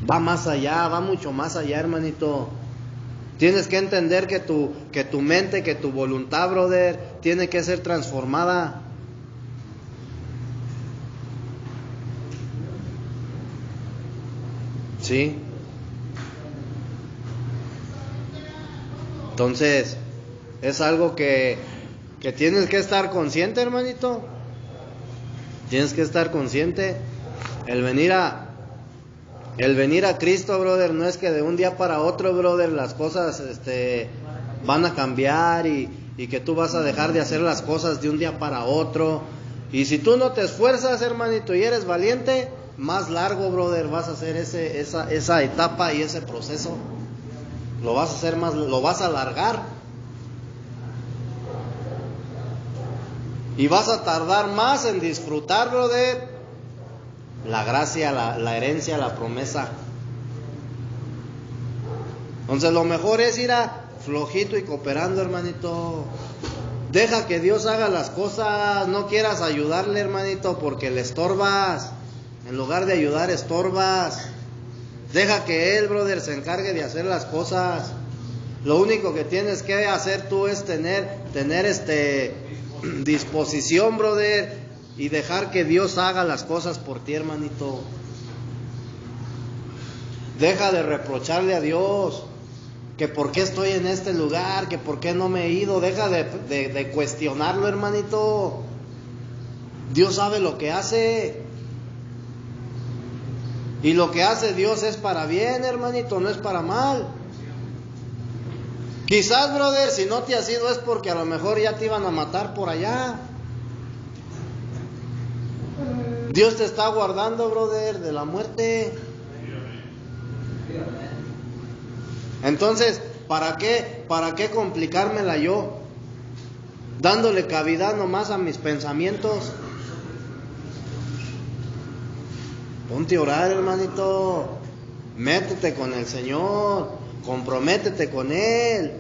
Va más allá, va mucho más allá, hermanito. Tienes que entender que tu mente, que tu voluntad, brother, tiene que ser transformada. ¿Sí? Entonces, es algo que tienes que estar consciente, hermanito. Tienes que estar consciente. El venir a Cristo, brother, no es que de un día para otro, brother, las cosas van a cambiar y que tú vas a dejar de hacer las cosas de un día para otro. Y si tú no te esfuerzas, hermanito, y eres valiente, más largo, brother, vas a hacer esa etapa y ese proceso. Lo vas a hacer más, lo vas a alargar. Y vas a tardar más en disfrutar, brother, la gracia, la herencia, la promesa. Entonces lo mejor es ir a flojito y cooperando, hermanito. Deja que Dios haga las cosas. No quieras ayudarle, hermanito, porque le estorbas. En lugar de ayudar, estorbas. Deja que Él, brother, se encargue de hacer las cosas. Lo único que tienes que hacer tú es tener disposición, brother, y dejar que Dios haga las cosas por ti, hermanito. Deja de reprocharle a Dios que por qué estoy en este lugar, que por qué no me he ido. Deja de cuestionarlo, hermanito. Dios sabe lo que hace. Y lo que hace Dios es para bien, hermanito, no es para mal. Quizás, brother, si no te has ido es porque a lo mejor ya te iban a matar por allá. Dios te está guardando, brother, de la muerte. Entonces, ¿para qué complicármela yo? Dándole cavidad nomás a mis pensamientos. Ponte a orar, hermanito. Métete con el Señor. Comprométete con Él.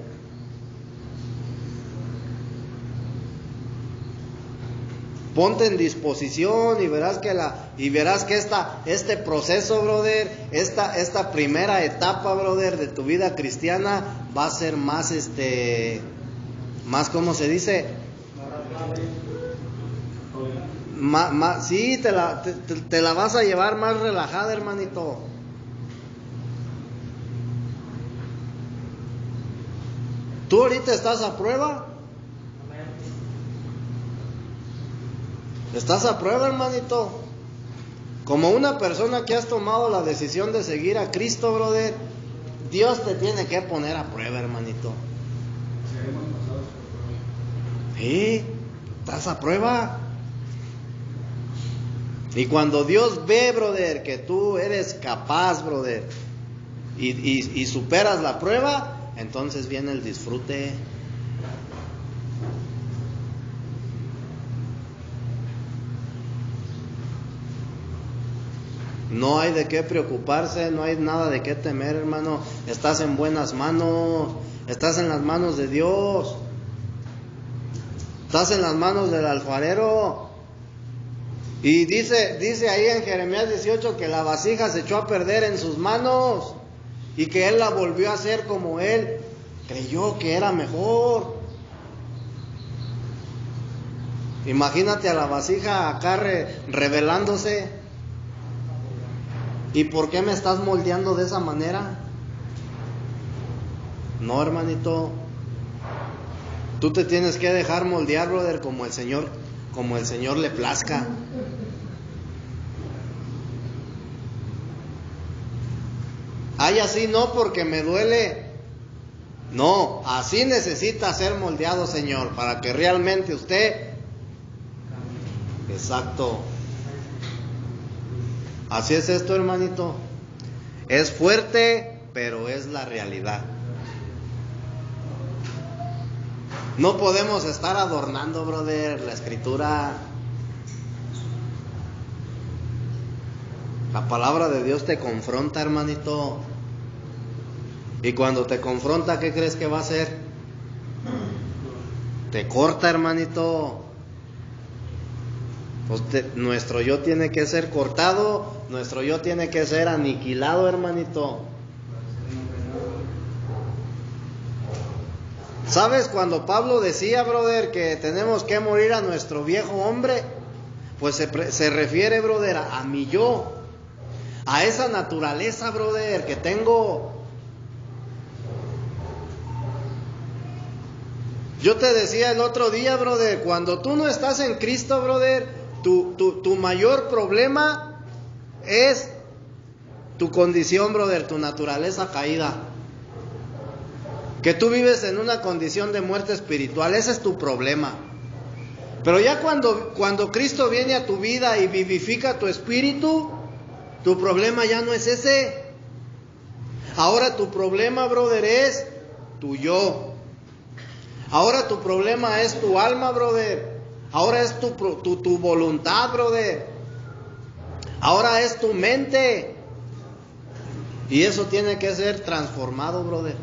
Ponte en disposición y verás que este proceso, brother, esta primera etapa, brother, de tu vida cristiana va a ser más ¿cómo se dice? Sí, te la vas a llevar más relajada, hermanito. ¿Tú ahorita estás a prueba? ¿Estás a prueba, hermanito? Como una persona que has tomado la decisión de seguir a Cristo, brother, Dios te tiene que poner a prueba, hermanito. ¿Sí? ¿Estás a prueba? Y cuando Dios ve, brother, que tú eres capaz, brother, y superas la prueba, entonces viene el disfrute. No hay de qué preocuparse, no hay nada de qué temer, hermano. Estás en buenas manos, estás en las manos de Dios, estás en las manos del alfarero. Y dice ahí en Jeremías 18 que la vasija se echó a perder en sus manos y que Él la volvió a hacer como Él creyó que era mejor. Imagínate a la vasija acá revelándose. ¿Y por qué me estás moldeando de esa manera? No, hermanito. Tú te tienes que dejar moldear, brother, como el Señor le plazca. Ay, así no, porque me duele. No, así necesita ser moldeado, Señor, para que realmente usted... Exacto. Así es esto, hermanito. Es fuerte, pero es la realidad. No podemos estar adornando, brother, la escritura. La palabra de Dios te confronta, hermanito. Y cuando te confronta, ¿qué crees que va a hacer? Te corta, hermanito. Pues nuestro yo tiene que ser cortado, nuestro yo tiene que ser aniquilado, hermanito. ¿Sabes cuando Pablo decía, brother, que tenemos que morir a nuestro viejo hombre? Pues se refiere, brother, a mi yo. a esa naturaleza, brother, que tengo. Yo te decía el otro día, brother, cuando tú no estás en Cristo, brother, tu mayor problema es tu condición, brother, tu naturaleza caída. Que tú vives en una condición de muerte espiritual, ese es tu problema. Pero ya cuando Cristo viene a tu vida y vivifica tu espíritu, tu problema ya no es ese. Ahora tu problema, brother, es tu yo. Ahora tu problema es tu alma, brother. Ahora es tu voluntad, brother. Ahora es tu mente. Y eso tiene que ser transformado, brother.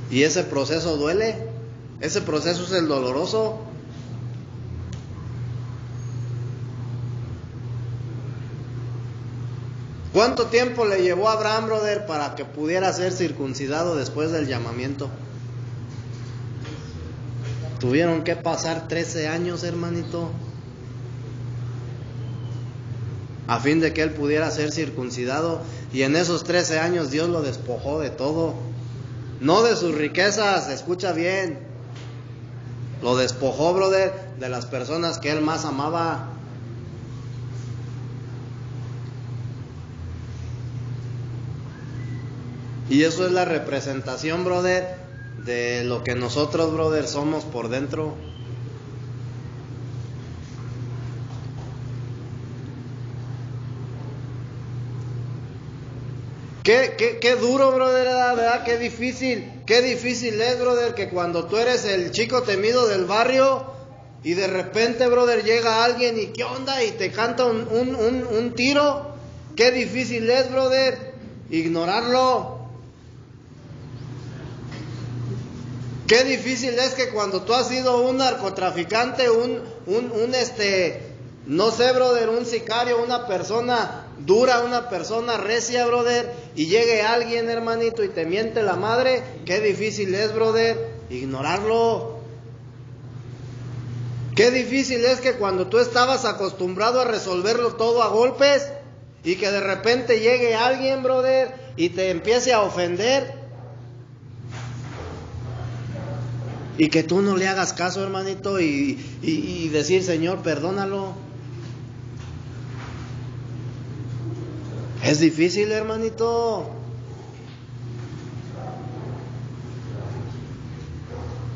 Y ese proceso duele. Ese proceso es el doloroso. ¿Cuánto tiempo le llevó a Abraham, brother, para que pudiera ser circuncidado después del llamamiento? Tuvieron que pasar 13 años, hermanito, a fin de que él pudiera ser circuncidado. Y en esos 13 años Dios lo despojó de todo. No de sus riquezas, escucha bien. Lo despojó, brother, de las personas que él más amaba. Y eso es la representación, brother, de lo que nosotros, brother, somos por dentro. Qué duro, brother, ¿verdad? Qué difícil es, brother, que cuando tú eres el chico temido del barrio y de repente, brother, llega alguien y ¿qué onda? Y te canta un tiro. Qué difícil es, brother, ignorarlo. Qué difícil es que cuando tú has sido un narcotraficante, no sé, brother, un sicario, una persona dura, una persona recia, brother, y llegue alguien, hermanito, y te miente la madre. Qué difícil es, brother, ignorarlo. Qué difícil es que cuando tú estabas acostumbrado a resolverlo todo a golpes, y que de repente llegue alguien, brother, y te empiece a ofender, y que tú no le hagas caso, hermanito, y decir, Señor, perdónalo. Es difícil, hermanito.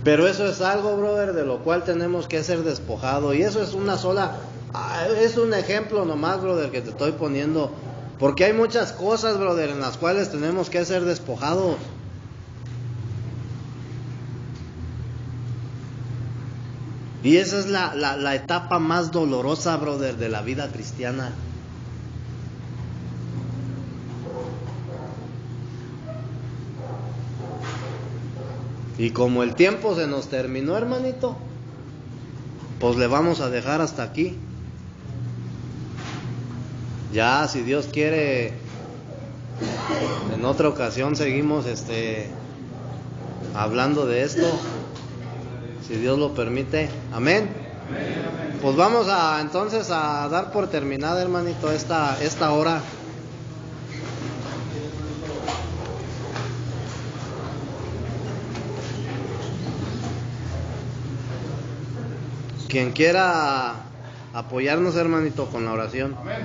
Pero eso es algo, brother, de lo cual tenemos que ser despojados. Y eso es es un ejemplo nomás, brother, que te estoy poniendo. Porque hay muchas cosas, brother, en las cuales tenemos que ser despojados. Y esa es la etapa más dolorosa, brother, de la vida cristiana. Y como el tiempo se nos terminó, hermanito, pues le vamos a dejar hasta aquí. Ya, si Dios quiere, en otra ocasión seguimos hablando de esto. Si Dios lo permite. Amén. Pues vamos entonces a dar por terminada, hermanito, esta hora. Quien quiera apoyarnos, hermanito, con la oración. Amén.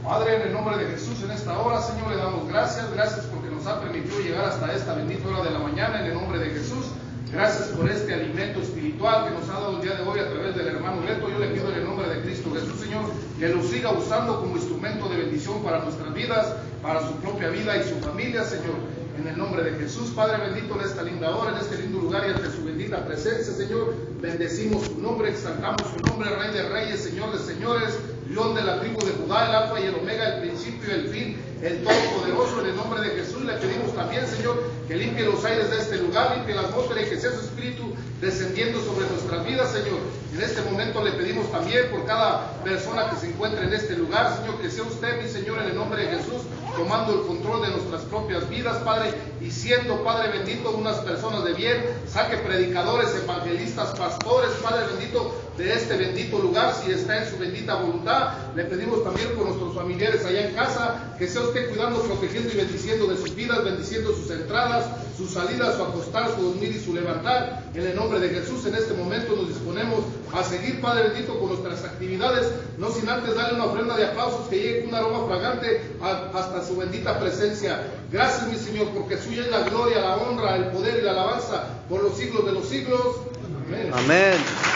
Padre, en el nombre de Jesús, en esta hora, Señor, le damos gracias porque nos ha permitido llegar hasta esta bendita hora de la mañana, en el nombre de Jesús. Gracias por este alimento espiritual que nos ha dado el día de hoy a través del hermano Leto. Yo le pido en el nombre de Cristo Jesús, Señor, que lo siga usando como instrumento de bendición para nuestras vidas, para su propia vida y su familia, Señor. En el nombre de Jesús, Padre bendito, en esta linda hora, en este lindo lugar y ante su bendita presencia, Señor, bendecimos su nombre, exaltamos su nombre, Rey de Reyes, Señor de Señores, León de la tribu de Judá, el Alfa y el Omega, el principio y el fin, el Todopoderoso. En el nombre de Jesús le pedimos también, Señor, que limpie los aires de este lugar, limpie la atmósfera y que sea su Espíritu descendiendo sobre nuestras vidas, Señor. En este momento le pedimos también por cada persona que se encuentre en este lugar, Señor, que sea usted, mi Señor, en el nombre de Jesús, tomando el control de nuestras propias vidas, Padre, y siendo, Padre bendito, unas personas de bien. Saque predicadores, evangelistas, pastores, Padre bendito, de este bendito lugar, si está en su bendita voluntad. Le pedimos también por nuestros familiares allá en casa, que sea usted cuidando, protegiendo y bendiciendo de sus vidas, bendiciendo sus entradas, sus salidas, su acostar, su dormir y su levantar. En el nombre de Jesús, en este momento nos disponemos a seguir, Padre bendito, con nuestras actividades, no sin antes darle una ofrenda de aplausos que llegue con un aroma fragante hasta su bendita presencia. Gracias, mi Señor, porque suya es la gloria, la honra, el poder y la alabanza por los siglos de los siglos. Amén. Amén.